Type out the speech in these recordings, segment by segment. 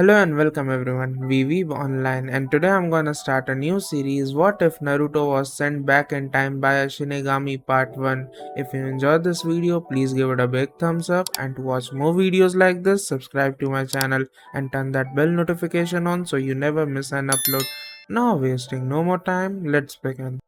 Hello and welcome everyone, we Weeb online, and today I'm gonna start a new series, What If Naruto Was Sent Back in Time by a Shinigami Part 1. If you enjoyed this video, please give it a big thumbs up, and to watch more videos like this, subscribe to my channel and turn that bell notification on so you never miss an upload. Now wasting no more time, let's begin.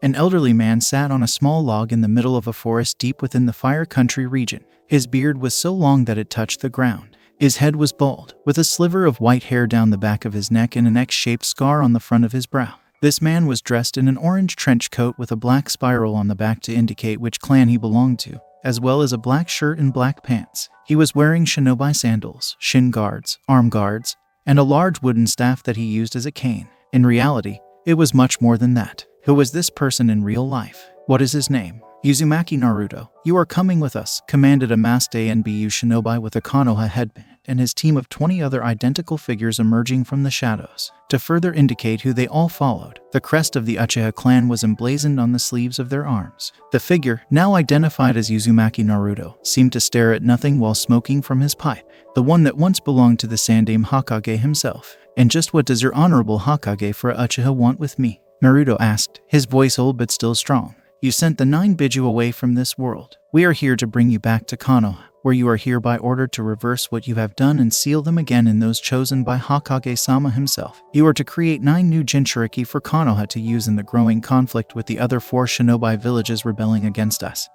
An elderly man sat on a small log in the middle of a forest deep within the Fire Country region. His beard was so long that it touched the ground. His head was bald, with a sliver of white hair down the back of his neck and an X-shaped scar on the front of his brow. This man was dressed in an orange trench coat with a black spiral on the back to indicate which clan he belonged to, as well as a black shirt and black pants. He was wearing shinobi sandals, shin guards, arm guards, and a large wooden staff that he used as a cane. In reality, it was much more than that. Who was this person in real life? What is his name? Uzumaki Naruto. You are coming with us, commanded a masked ANBU shinobi with a Konoha headband and his team of 20 other identical figures emerging from the shadows. To further indicate who they all followed, the crest of the Uchiha clan was emblazoned on the sleeves of their arms. The figure, now identified as Uzumaki Naruto, seemed to stare at nothing while smoking from his pipe, the one that once belonged to the Sandaime Hokage himself. And just what does your honorable Hokage for Uchiha want with me? Naruto asked, his voice old but still strong. You sent the 9 Biju away from this world. We are here to bring you back to Konoha, where you are hereby ordered to reverse what you have done and seal them again in those chosen by Hokage-sama himself. You are to create 9 new Jinchuriki for Konoha to use in the growing conflict with the other 4 shinobi villages rebelling against us,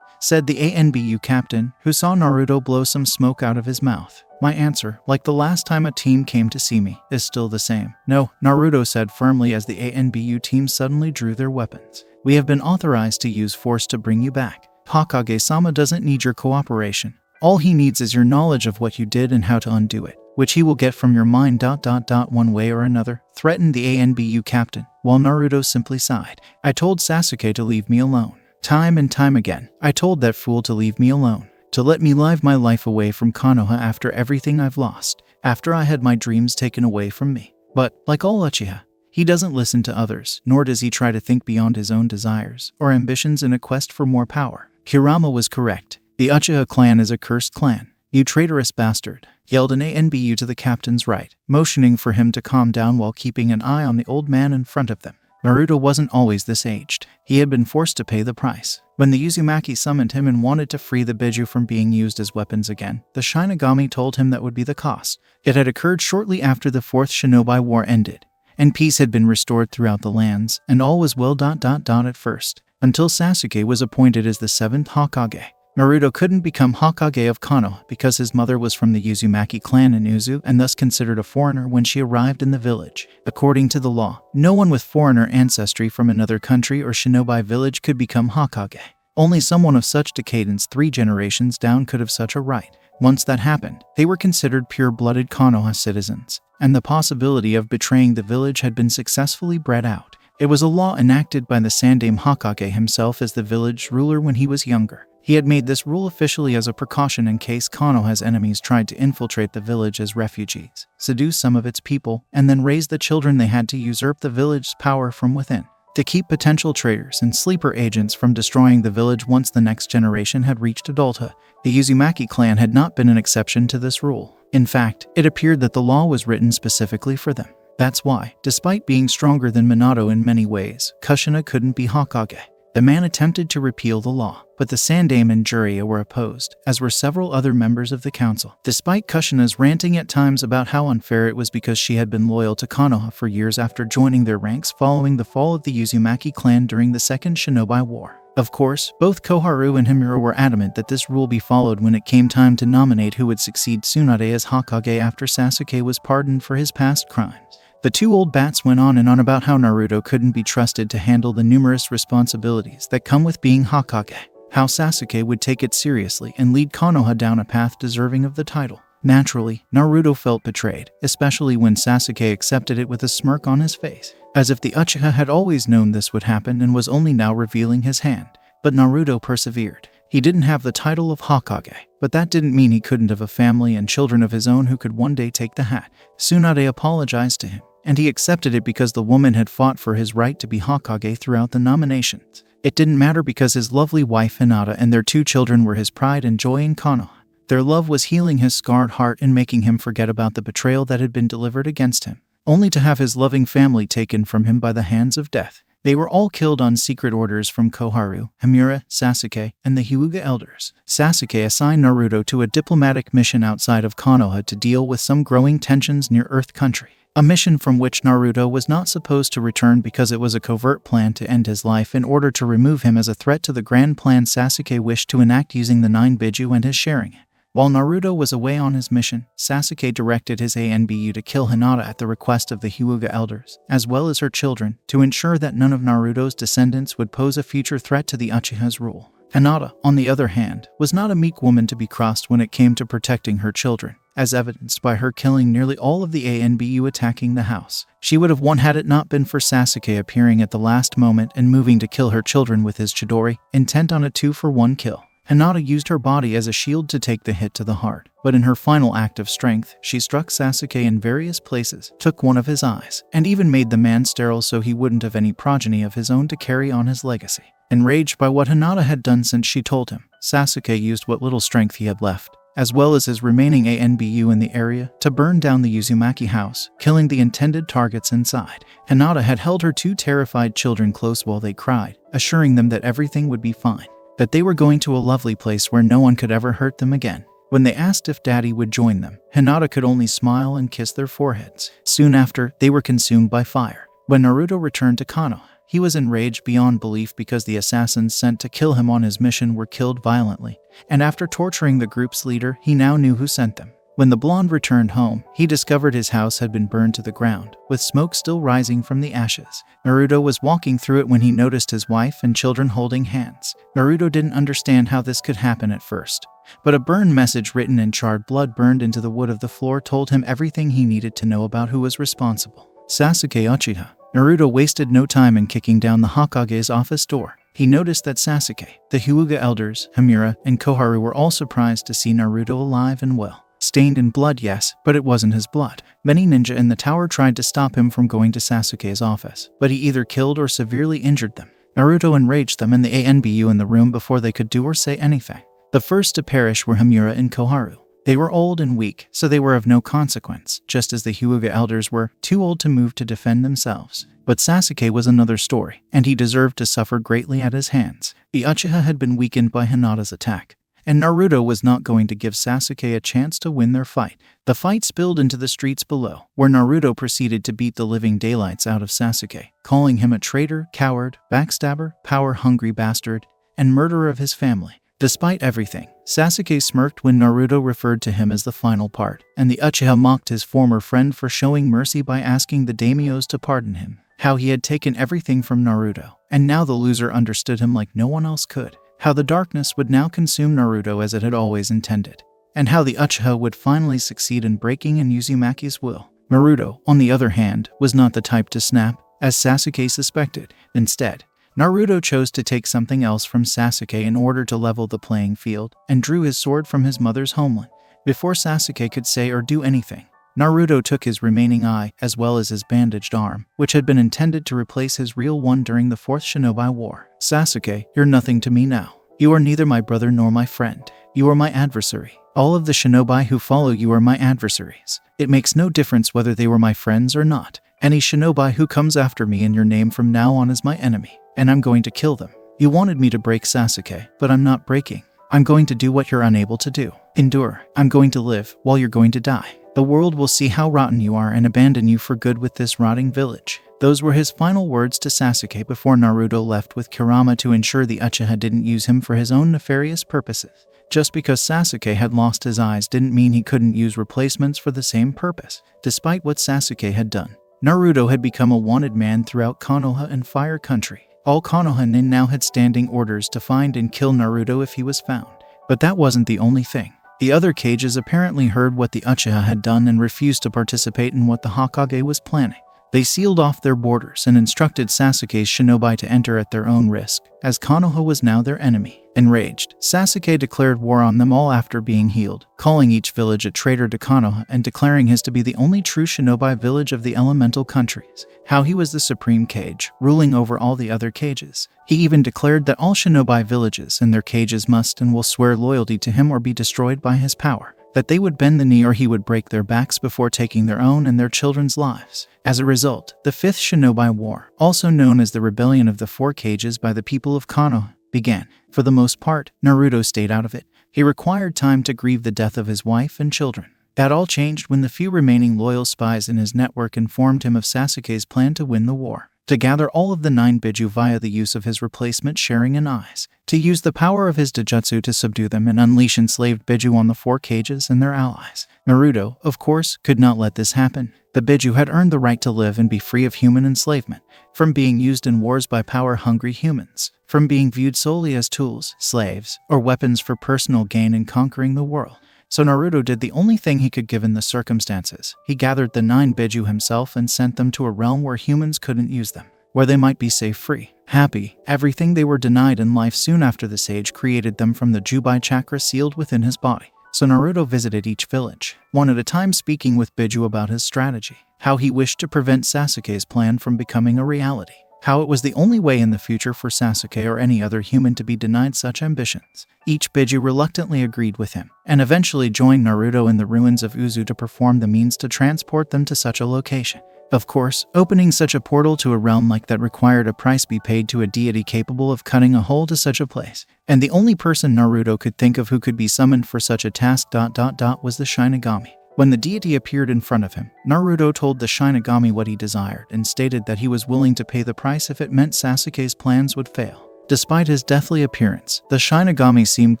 said the ANBU captain, who saw Naruto blow some smoke out of his mouth. My answer, like the last time a team came to see me, is still the same. No, Naruto said firmly as the ANBU team suddenly drew their weapons. We have been authorized to use force to bring you back. Hokage-sama doesn't need your cooperation. All he needs is your knowledge of what you did and how to undo it, which he will get from your mind. One way or another, threatened the ANBU captain, while Naruto simply sighed. I told Sasuke to leave me alone. Time and time again, I told that fool to leave me alone, to let me live my life away from Konoha after everything I've lost, after I had my dreams taken away from me. But, like all Uchiha, he doesn't listen to others, nor does he try to think beyond his own desires or ambitions in a quest for more power. Kurama was correct. The Uchiha clan is a cursed clan. You traitorous bastard, yelled an ANBU to the captain's right, motioning for him to calm down while keeping an eye on the old man in front of them. Naruto wasn't always this aged. He had been forced to pay the price. When the Uzumaki summoned him and wanted to free the Biju from being used as weapons again, the Shinigami told him that would be the cost. It had occurred shortly after the 4th Shinobi War ended, and peace had been restored throughout the lands, and all was well at first, until Sasuke was appointed as the 7th Hokage. Naruto couldn't become Hokage of Konoha because his mother was from the Uzumaki clan in Uzu and thus considered a foreigner when she arrived in the village. According to the law, no one with foreigner ancestry from another country or shinobi village could become Hokage. Only someone of such decadence 3 generations down could have such a right. Once that happened, they were considered pure-blooded Konoha citizens, and the possibility of betraying the village had been successfully bred out. It was a law enacted by the Sandaime Hokage himself as the village ruler when he was younger. He had made this rule officially as a precaution in case Konoha's enemies tried to infiltrate the village as refugees, seduce some of its people, and then raise the children. They had to usurp the village's power from within, to keep potential traitors and sleeper agents from destroying the village once the next generation had reached adulthood. The Uzumaki clan had not been an exception to this rule. In fact, it appeared that the law was written specifically for them. That's why, despite being stronger than Minato in many ways, Kushina couldn't be Hokage. The man attempted to repeal the law, but the Sandaime and Jiraiya were opposed, as were several other members of the council. Despite Kushina's ranting at times about how unfair it was because she had been loyal to Konoha for years after joining their ranks following the fall of the Uzumaki clan during the 2nd Shinobi War. Of course, both Koharu and Himura were adamant that this rule be followed when it came time to nominate who would succeed Tsunade as Hokage after Sasuke was pardoned for his past crimes. The 2 old bats went on and on about how Naruto couldn't be trusted to handle the numerous responsibilities that come with being Hokage, how Sasuke would take it seriously and lead Konoha down a path deserving of the title. Naturally, Naruto felt betrayed, especially when Sasuke accepted it with a smirk on his face, as if the Uchiha had always known this would happen and was only now revealing his hand. But Naruto persevered. He didn't have the title of Hokage, but that didn't mean he couldn't have a family and children of his own who could one day take the hat. Tsunade apologized to him, and he accepted it because the woman had fought for his right to be Hokage throughout the nominations. It didn't matter because his lovely wife Hinata and their 2 children were his pride and joy in Konoha. Their love was healing his scarred heart and making him forget about the betrayal that had been delivered against him, only to have his loving family taken from him by the hands of death. They were all killed on secret orders from Koharu, Himura, Sasuke, and the Hyuga elders. Sasuke assigned Naruto to a diplomatic mission outside of Konoha to deal with some growing tensions near Earth Country. A mission from which Naruto was not supposed to return because it was a covert plan to end his life in order to remove him as a threat to the grand plan Sasuke wished to enact using the 9 Biju and his sharing. While Naruto was away on his mission, Sasuke directed his ANBU to kill Hinata at the request of the Hyuga elders, as well as her children, to ensure that none of Naruto's descendants would pose a future threat to the Uchiha's rule. Hinata, on the other hand, was not a meek woman to be crossed when it came to protecting her children, as evidenced by her killing nearly all of the ANBU attacking the house. She would have won had it not been for Sasuke appearing at the last moment and moving to kill her children with his Chidori, intent on a 2-for-1 kill. Hinata used her body as a shield to take the hit to the heart, but in her final act of strength, she struck Sasuke in various places, took one of his eyes, and even made the man sterile so he wouldn't have any progeny of his own to carry on his legacy. Enraged by what Hinata had done since she told him, Sasuke used what little strength he had left, as well as his remaining ANBU in the area, to burn down the Uzumaki house, killing the intended targets inside. Hinata had held her 2 terrified children close while they cried, assuring them that everything would be fine, that they were going to a lovely place where no one could ever hurt them again. When they asked if Daddy would join them, Hinata could only smile and kiss their foreheads. Soon after, they were consumed by fire. When Naruto returned to Konoha, he was enraged beyond belief because the assassins sent to kill him on his mission were killed violently, and after torturing the group's leader, he now knew who sent them. When the blonde returned home, he discovered his house had been burned to the ground, with smoke still rising from the ashes. Naruto was walking through it when he noticed his wife and children holding hands. Naruto didn't understand how this could happen at first, but a burned message written in charred blood burned into the wood of the floor told him everything he needed to know about who was responsible. Sasuke Uchiha. Naruto wasted no time in kicking down the Hokage's office door. He noticed that Sasuke, the Hyuga elders, Himura, and Koharu were all surprised to see Naruto alive and well. Stained in blood, yes, but it wasn't his blood. Many ninja in the tower tried to stop him from going to Sasuke's office, but he either killed or severely injured them. Naruto enraged them and the ANBU in the room before they could do or say anything. The first to perish were Himura and Koharu. They were old and weak, so they were of no consequence, just as the Hyuga elders were too old to move to defend themselves. But Sasuke was another story, and he deserved to suffer greatly at his hands. The Uchiha had been weakened by Hinata's attack, and Naruto was not going to give Sasuke a chance to win their fight. The fight spilled into the streets below, where Naruto proceeded to beat the living daylights out of Sasuke, calling him a traitor, coward, backstabber, power-hungry bastard, and murderer of his family. Despite everything, Sasuke smirked when Naruto referred to him as the final part, and the Uchiha mocked his former friend for showing mercy by asking the daimyos to pardon him. How he had taken everything from Naruto, and now the loser understood him like no one else could. How the darkness would now consume Naruto as it had always intended, and how the Uchiha would finally succeed in breaking in Uzumaki's will. Naruto, on the other hand, was not the type to snap, as Sasuke suspected. Instead, Naruto chose to take something else from Sasuke in order to level the playing field, and drew his sword from his mother's homeland. Before Sasuke could say or do anything, Naruto took his remaining eye, as well as his bandaged arm, which had been intended to replace his real one during the 4th Shinobi War. Sasuke, you're nothing to me now. You are neither my brother nor my friend. You are my adversary. All of the shinobi who follow you are my adversaries. It makes no difference whether they were my friends or not. Any shinobi who comes after me in your name from now on is my enemy, and I'm going to kill them. You wanted me to break Sasuke, but I'm not breaking. I'm going to do what you're unable to do. Endure. I'm going to live while you're going to die. The world will see how rotten you are and abandon you for good with this rotting village. Those were his final words to Sasuke before Naruto left with Kurama to ensure the Uchiha didn't use him for his own nefarious purposes. Just because Sasuke had lost his eyes didn't mean he couldn't use replacements for the same purpose. Despite what Sasuke had done, Naruto had become a wanted man throughout Konoha and Fire Country. All Konoha nin now had standing orders to find and kill Naruto if he was found. But that wasn't the only thing. The other cages apparently heard what the Uchiha had done and refused to participate in what the Hokage was planning. They sealed off their borders and instructed Sasuke's shinobi to enter at their own risk, as Konoha was now their enemy. Enraged, Sasuke declared war on them all after being healed, calling each village a traitor to Konoha and declaring his to be the only true shinobi village of the elemental countries. How he was the supreme kage, ruling over all the other cages. He even declared that all shinobi villages and their cages must and will swear loyalty to him or be destroyed by his power. That they would bend the knee or he would break their backs before taking their own and their children's lives. As a result, the Fifth Shinobi War, also known as the Rebellion of the Four Cages by the people of Konoha, began. For the most part, Naruto stayed out of it. He required time to grieve the death of his wife and children. That all changed when the few remaining loyal spies in his network informed him of Sasuke's plan to win the war. To gather all of the 9 Biju via the use of his replacement Sharingan eyes. To use the power of his Dojutsu to subdue them and unleash enslaved Biju on the 4 cages and their allies. Naruto, of course, could not let this happen. The Biju had earned the right to live and be free of human enslavement, from being used in wars by power-hungry humans, from being viewed solely as tools, slaves, or weapons for personal gain in conquering the world. So Naruto did the only thing he could given the circumstances. He gathered the 9 Biju himself and sent them to a realm where humans couldn't use them, where they might be safe, free, happy, everything they were denied in life. Soon after, the sage created them from the Jubai chakra sealed within his body. So Naruto visited each village, one at a time, speaking with Biju about his strategy, how he wished to prevent Sasuke's plan from becoming a reality, how it was the only way in the future for Sasuke or any other human to be denied such ambitions. Each Biju reluctantly agreed with him, and eventually joined Naruto in the ruins of Uzu to perform the means to transport them to such a location. Of course, opening such a portal to a realm like that required a price be paid to a deity capable of cutting a hole to such a place. And the only person Naruto could think of who could be summoned for such a task was the Shinigami. When the deity appeared in front of him, Naruto told the Shinigami what he desired and stated that he was willing to pay the price if it meant Sasuke's plans would fail. Despite his deathly appearance, the Shinigami seemed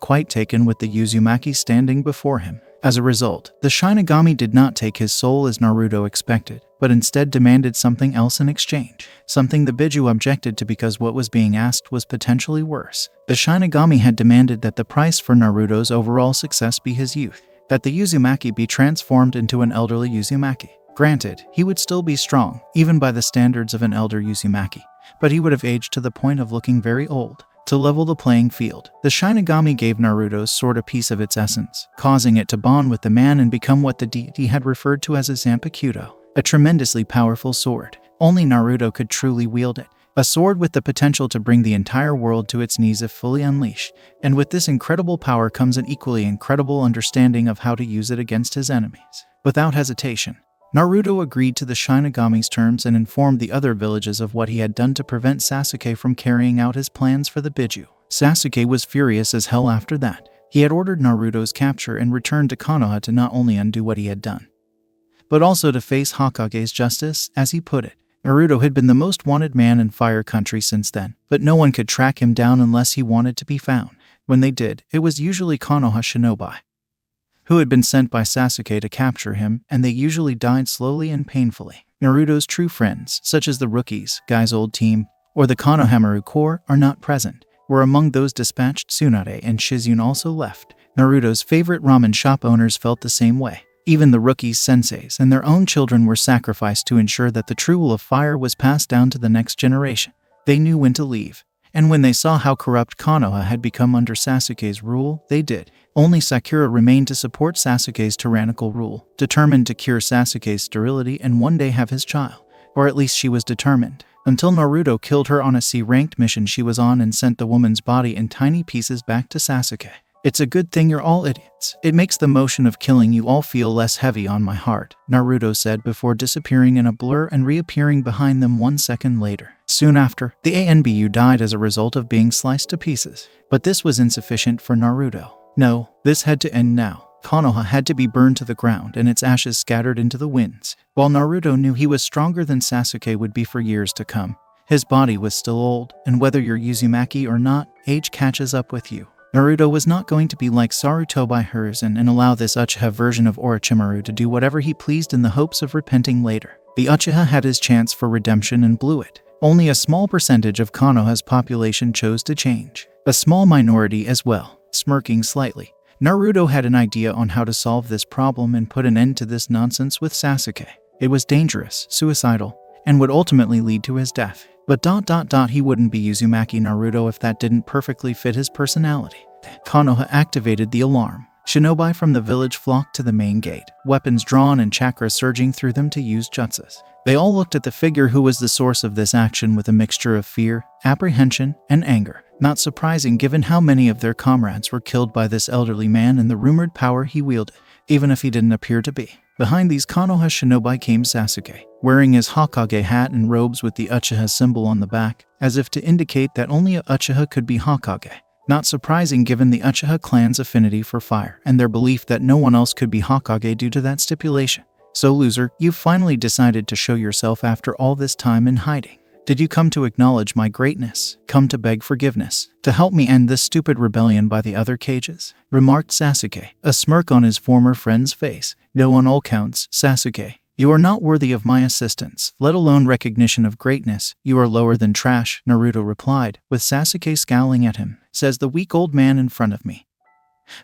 quite taken with the Uzumaki standing before him. As a result, the Shinigami did not take his soul as Naruto expected, but instead demanded something else in exchange, something the Biju objected to because what was being asked was potentially worse. The Shinigami had demanded that the price for Naruto's overall success be his youth, that the Uzumaki be transformed into an elderly Uzumaki. Granted, he would still be strong, even by the standards of an elder Uzumaki, but he would have aged to the point of looking very old. To level the playing field, the Shinigami gave Naruto's sword a piece of its essence, causing it to bond with the man and become what the deity had referred to as a Zanpakuto, a tremendously powerful sword. Only Naruto could truly wield it. A sword with the potential to bring the entire world to its knees if fully unleashed. And with this incredible power comes an equally incredible understanding of how to use it against his enemies. Without hesitation, Naruto agreed to the Shinigami's terms and informed the other villages of what he had done to prevent Sasuke from carrying out his plans for the Biju. Sasuke was furious as hell after that. He had ordered Naruto's capture and returned to Konoha to not only undo what he had done, but also to face Hokage's justice, as he put it. Naruto had been the most wanted man in Fire Country since then, but no one could track him down unless he wanted to be found. When they did, it was usually Konoha shinobi, who had been sent by Sasuke to capture him, and they usually died slowly and painfully. Naruto's true friends, such as the rookies, Guy's old team, or the Konohamaru Corps, are not present. Were among those dispatched. Tsunade and Shizune also left. Naruto's favorite ramen shop owners felt the same way. Even the rookies' senseis and their own children were sacrificed to ensure that the true will of fire was passed down to the next generation. They knew when to leave, and when they saw how corrupt Konoha had become under Sasuke's rule, they did. Only Sakura remained to support Sasuke's tyrannical rule, determined to cure Sasuke's sterility and one day have his child. Or at least she was determined. Until Naruto killed her on a C-ranked mission she was on and sent the woman's body in tiny pieces back to Sasuke. It's a good thing you're all idiots. It makes the motion of killing you all feel less heavy on my heart, Naruto said before disappearing in a blur and reappearing behind them 1 second later. Soon after, the ANBU died as a result of being sliced to pieces. But this was insufficient for Naruto. No, this had to end now. Konoha had to be burned to the ground and its ashes scattered into the winds. While Naruto knew he was stronger than Sasuke would be for years to come, his body was still old, and whether you're Uzumaki or not, age catches up with you. Naruto was not going to be like Sarutobi Hiruzen and allow this Uchiha version of Orochimaru to do whatever he pleased in the hopes of repenting later. The Uchiha had his chance for redemption and blew it. Only a small percentage of Konoha's population chose to change. A small minority as well. Smirking slightly, Naruto had an idea on how to solve this problem and put an end to this nonsense with Sasuke. It was dangerous, suicidal, and would ultimately lead to his death. But he wouldn't be Uzumaki Naruto if that didn't perfectly fit his personality. Konoha activated the alarm. Shinobi from the village flocked to the main gate, weapons drawn and chakra surging through them to use jutsus. They all looked at the figure who was the source of this action with a mixture of fear, apprehension, and anger. Not surprising given how many of their comrades were killed by this elderly man and the rumored power he wielded, even if he didn't appear to be. Behind these Konoha shinobi came Sasuke, wearing his Hokage hat and robes with the Uchiha symbol on the back, as if to indicate that only a Uchiha could be Hokage. Not surprising given the Uchiha clan's affinity for fire and their belief that no one else could be Hokage due to that stipulation. So loser, you've finally decided to show yourself after all this time in hiding. Did you come to acknowledge my greatness? Come to beg forgiveness? To help me end this stupid rebellion by the other cages? Remarked Sasuke, a smirk on his former friend's face. No, on all counts, Sasuke, you are not worthy of my assistance, let alone recognition of greatness. You are lower than trash, Naruto replied, with Sasuke scowling at him. Says the weak old man in front of me,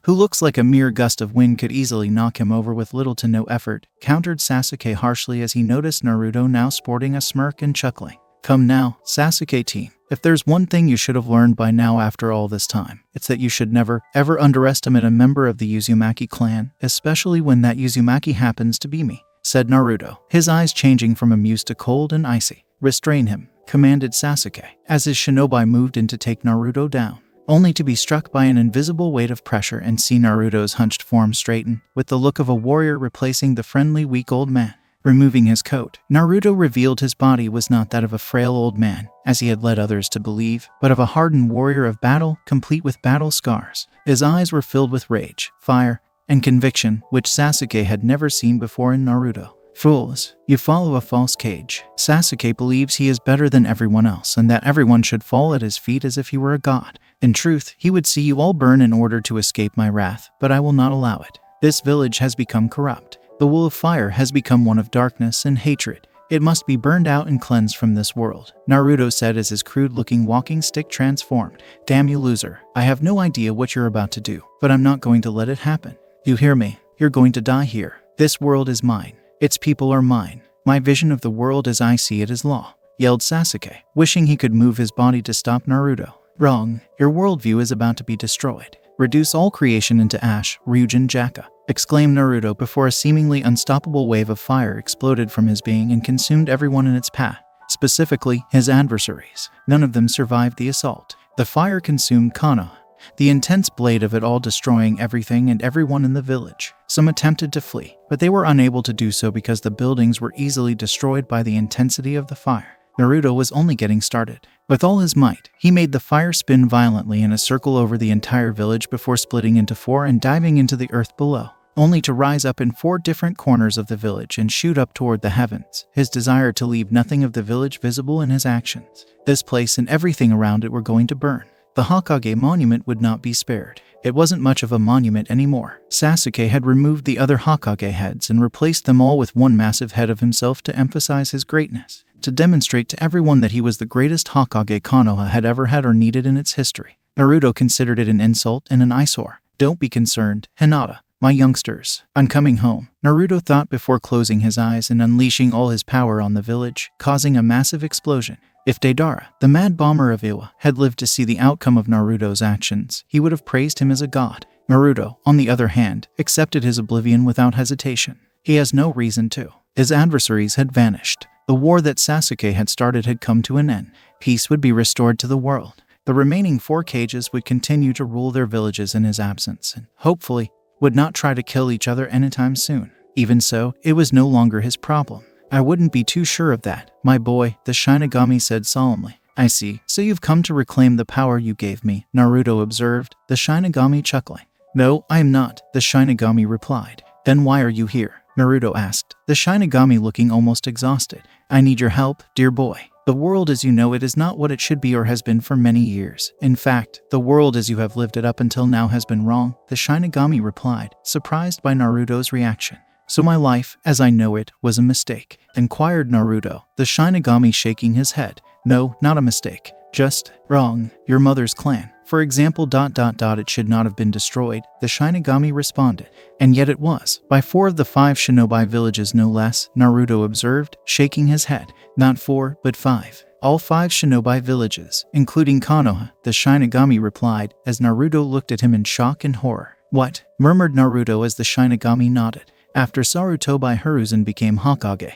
who looks like a mere gust of wind could easily knock him over with little to no effort, countered Sasuke harshly as he noticed Naruto now sporting a smirk and chuckling. Come now, Sasuke team. If there's one thing you should have learned by now after all this time, it's that you should never, ever underestimate a member of the Uzumaki clan, especially when that Uzumaki happens to be me, said Naruto, his eyes changing from amused to cold and icy. Restrain him, commanded Sasuke, as his shinobi moved in to take Naruto down, only to be struck by an invisible weight of pressure and see Naruto's hunched form straighten, with the look of a warrior replacing the friendly weak old man. Removing his coat, Naruto revealed his body was not that of a frail old man, as he had led others to believe, but of a hardened warrior of battle, complete with battle scars. His eyes were filled with rage, fire, and conviction, which Sasuke had never seen before in Naruto. Fools, you follow a false cage. Sasuke believes he is better than everyone else and that everyone should fall at his feet as if he were a god. In truth, he would see you all burn in order to escape my wrath, but I will not allow it. This village has become corrupt. The wool of fire has become one of darkness and hatred. It must be burned out and cleansed from this world, Naruto said as his crude-looking walking stick transformed. Damn you loser, I have no idea what you're about to do, but I'm not going to let it happen. You hear me? You're going to die here. This world is mine. Its people are mine. My vision of the world as I see it is law, yelled Sasuke, wishing he could move his body to stop Naruto. Wrong. Your worldview is about to be destroyed. Reduce all creation into ash, Ryujin Jaka, exclaimed Naruto before a seemingly unstoppable wave of fire exploded from his being and consumed everyone in its path, specifically his adversaries. None of them survived the assault. The fire consumed Konoha, the intense blade of it all destroying everything and everyone in the village. Some attempted to flee, but they were unable to do so because the buildings were easily destroyed by the intensity of the fire. Naruto was only getting started. With all his might, he made the fire spin violently in a circle over the entire village before splitting into four and diving into the earth below, only to rise up in four different corners of the village and shoot up toward the heavens, his desire to leave nothing of the village visible in his actions. This place and everything around it were going to burn. The Hokage monument would not be spared. It wasn't much of a monument anymore. Sasuke had removed the other Hokage heads and replaced them all with one massive head of himself to emphasize his greatness, to demonstrate to everyone that he was the greatest Hokage Konoha had ever had or needed in its history. Naruto considered it an insult and an eyesore. Don't be concerned, Hinata, my youngsters. I'm coming home, Naruto thought before closing his eyes and unleashing all his power on the village, causing a massive explosion. If Deidara, the mad bomber of Iwa, had lived to see the outcome of Naruto's actions, he would have praised him as a god. Naruto, on the other hand, accepted his oblivion without hesitation. He has no reason to. His adversaries had vanished. The war that Sasuke had started had come to an end. Peace would be restored to the world. The remaining four cages would continue to rule their villages in his absence and, hopefully, would not try to kill each other anytime soon. Even so, it was no longer his problem. I wouldn't be too sure of that, my boy, the Shinigami said solemnly. I see, so you've come to reclaim the power you gave me, Naruto observed, the Shinigami chuckling. No, I am not, the Shinigami replied. Then why are you here? Naruto asked, the Shinigami looking almost exhausted. I need your help, dear boy. The world as you know it is not what it should be or has been for many years. In fact, the world as you have lived it up until now has been wrong, the Shinigami replied, surprised by Naruto's reaction. So my life, as I know it, was a mistake, inquired Naruto, the Shinigami shaking his head. No, not a mistake. Just wrong. Your mother's clan, For example, it should not have been destroyed, the Shinigami responded. And yet it was, by 4 of the 5 shinobi villages no less, Naruto observed, shaking his head. Not 4, but 5. All 5 shinobi villages, including Konoha, the Shinigami replied, as Naruto looked at him in shock and horror. What? Murmured Naruto as the Shinigami nodded. After Sarutobi Hiruzen became Hokage,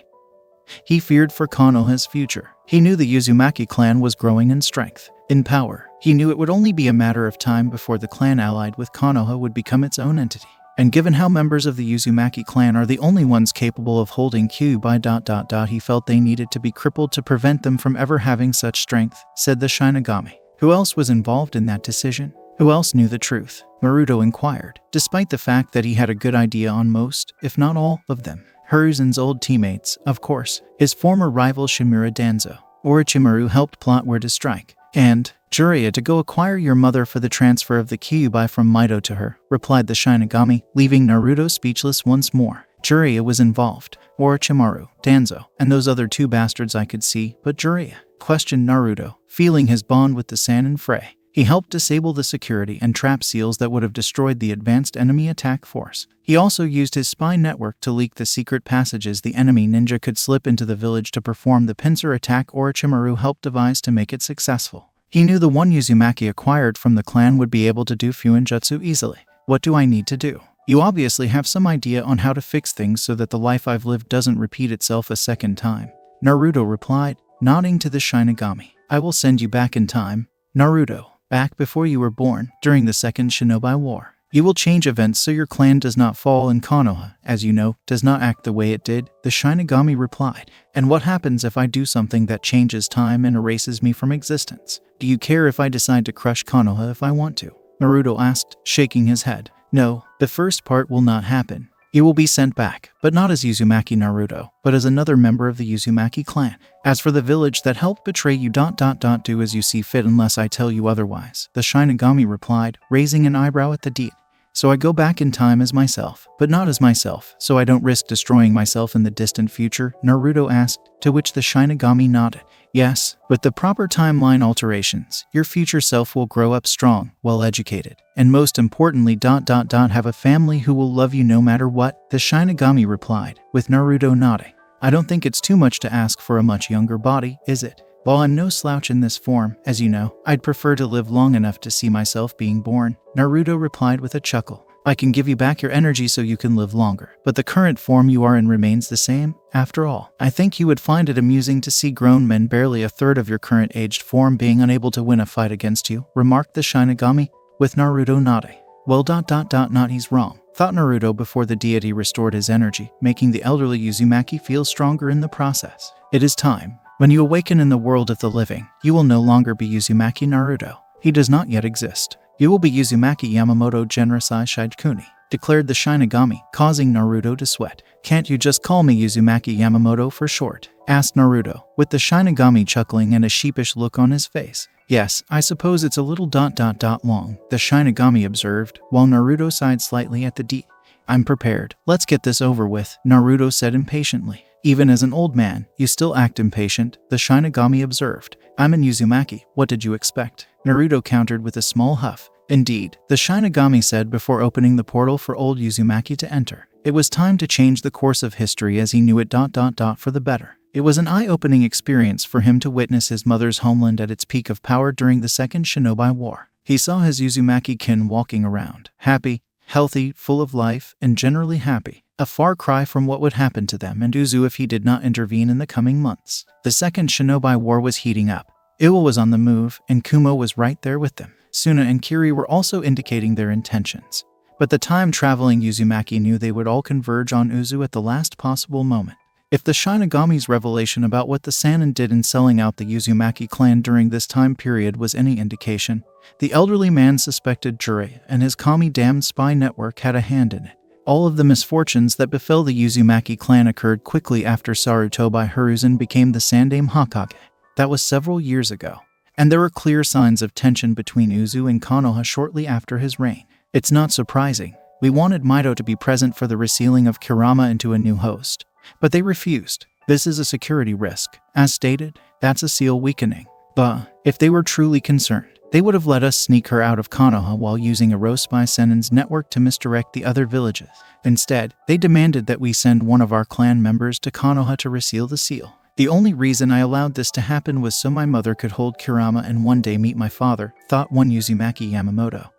he feared for Konoha's future. He knew the Uzumaki clan was growing in strength, in power. He knew it would only be a matter of time before the clan allied with Konoha would become its own entity. And given how members of the Uzumaki clan are the only ones capable of holding Kyuubi, he felt they needed to be crippled to prevent them from ever having such strength, said the Shinigami. Who else was involved in that decision? Who else knew the truth? Naruto inquired, despite the fact that he had a good idea on most, if not all, of them. Hiruzen's old teammates, of course, his former rival Shimura Danzo. Orochimaru helped plot where to strike. And Jiraiya to go acquire your mother for the transfer of the Kyuubi from Mito to her, replied the Shinigami, leaving Naruto speechless once more. Jiraiya was involved. Orochimaru, Danzo, and those other 2 bastards I could see, but Jiraiya? Questioned Naruto, feeling his bond with the Sannin fray. He helped disable the security and trap seals that would have destroyed the advanced enemy attack force. He also used his spy network to leak the secret passages the enemy ninja could slip into the village to perform the pincer attack Orochimaru helped devise to make it successful. He knew the one Uzumaki acquired from the clan would be able to do Fuinjutsu easily. What do I need to do? You obviously have some idea on how to fix things so that the life I've lived doesn't repeat itself a second time. Naruto replied, nodding to the Shinigami. I will send you back in time, Naruto. Back before you were born, during the Second Shinobi War. You will change events so your clan does not fall and Konoha, as you know, does not act the way it did, the Shinigami replied. And what happens if I do something that changes time and erases me from existence? Do you care if I decide to crush Konoha if I want to? Naruto asked, shaking his head. No, the first part will not happen. You will be sent back, but not as Uzumaki Naruto, but as another member of the Uzumaki clan. As for the village that helped betray you, do as you see fit unless I tell you otherwise, the Shinigami replied, raising an eyebrow at the deed. So I go back in time as myself, but not as myself, so I don't risk destroying myself in the distant future, Naruto asked, to which the Shinigami nodded. Yes, with the proper timeline alterations, your future self will grow up strong, well-educated, and most importantly, have a family who will love you no matter what, the Shinigami replied, with Naruto nodding. I don't think it's too much to ask for a much younger body, is it? While I'm no slouch in this form, as you know, I'd prefer to live long enough to see myself being born, Naruto replied with a chuckle. I can give you back your energy so you can live longer, but the current form you are in remains the same. After all, I think you would find it amusing to see grown men barely a third of your current aged form being unable to win a fight against you, remarked the Shinigami, with Naruto nodding. Well, not he's wrong, thought Naruto before the deity restored his energy, making the elderly Uzumaki feel stronger in the process. It is time. When you awaken in the world of the living, you will no longer be Uzumaki Naruto. He does not yet exist. You will be Uzumaki Yamamoto Genrosai Shidekuni, declared the Shinigami, causing Naruto to sweat. Can't you just call me Uzumaki Yamamoto for short? Asked Naruto, with the Shinigami chuckling and a sheepish look on his face. Yes, I suppose it's a little long, the Shinigami observed, while Naruto sighed slightly at the D. I'm prepared. Let's get this over with, Naruto said impatiently. Even as an old man, you still act impatient, the Shinigami observed. I'm an Uzumaki, what did you expect? Naruto countered with a small huff. Indeed, the Shinigami said before opening the portal for old Uzumaki to enter. It was time to change the course of history as he knew it for the better. It was an eye-opening experience for him to witness his mother's homeland at its peak of power during the Second Shinobi War. He saw his Uzumaki kin walking around, happy, healthy, full of life, and generally happy. A far cry from what would happen to them and Uzu if he did not intervene in the coming months. The Second Shinobi War was heating up. Iwa was on the move, and Kumo was right there with them. Suna and Kiri were also indicating their intentions. But the time-traveling Uzumaki knew they would all converge on Uzu at the last possible moment. If the Shinigami's revelation about what the Sannin did in selling out the Uzumaki clan during this time period was any indication, the elderly man suspected Jiraiya and his Kami-damned spy network had a hand in it. All of the misfortunes that befell the Uzumaki clan occurred quickly after Sarutobi Hiruzen became the Sandaime Hokage. That was several years ago, and there were clear signs of tension between Uzu and Konoha shortly after his reign. It's not surprising. We wanted Mito to be present for the resealing of Kurama into a new host, but they refused. This is a security risk. As stated, that's a seal weakening. But if they were truly concerned, They would have let us sneak her out of Konoha while using a Spy Sennin's network to misdirect the other villages. Instead, they demanded that we send one of our clan members to Konoha to reseal the seal. The only reason I allowed this to happen was so my mother could hold Kurama and one day meet my father, thought one Uzumaki Yamamoto,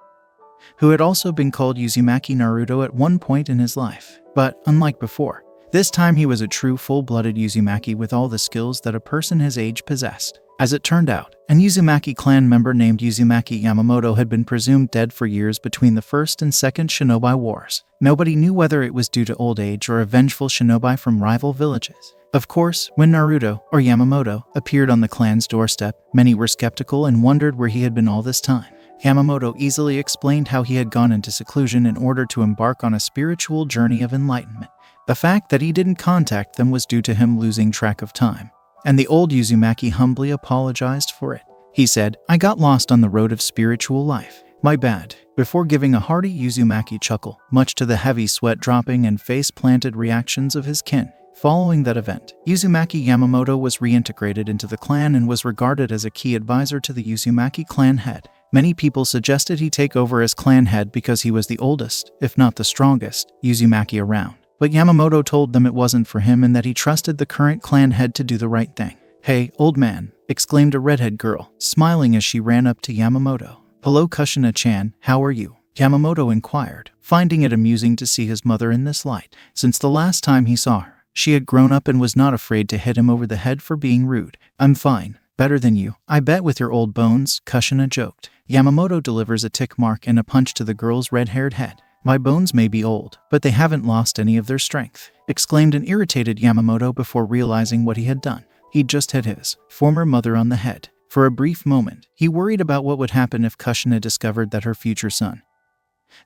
who had also been called Uzumaki Naruto at one point in his life. But, unlike before, this time he was a true full-blooded Uzumaki with all the skills that a person his age possessed. As it turned out, an Uzumaki clan member named Uzumaki Yamamoto had been presumed dead for years between the First and Second Shinobi Wars. Nobody knew whether it was due to old age or a vengeful shinobi from rival villages. Of course, when Naruto, or Yamamoto, appeared on the clan's doorstep, many were skeptical and wondered where he had been all this time. Yamamoto easily explained how he had gone into seclusion in order to embark on a spiritual journey of enlightenment. The fact that he didn't contact them was due to him losing track of time, and the old Uzumaki humbly apologized for it. He said, "I got lost on the road of spiritual life. My bad," before giving a hearty Uzumaki chuckle, much to the heavy sweat-dropping and face-planted reactions of his kin. Following that event, Uzumaki Yamamoto was reintegrated into the clan and was regarded as a key advisor to the Uzumaki clan head. Many people suggested he take over as clan head because he was the oldest, if not the strongest, Uzumaki around. But Yamamoto told them it wasn't for him and that he trusted the current clan head to do the right thing. "Hey, old man," exclaimed a redhead girl, smiling as she ran up to Yamamoto. "Hello Kushina-chan, how are you?" Yamamoto inquired, finding it amusing to see his mother in this light. Since the last time he saw her, she had grown up and was not afraid to hit him over the head for being rude. "I'm fine. Better than you, I bet with your old bones," Kushina joked. Yamamoto delivers a tick mark and a punch to the girl's red-haired head. "My bones may be old, but they haven't lost any of their strength," exclaimed an irritated Yamamoto before realizing what he had done. He'd just hit his former mother on the head. For a brief moment, he worried about what would happen if Kushina discovered that her future son,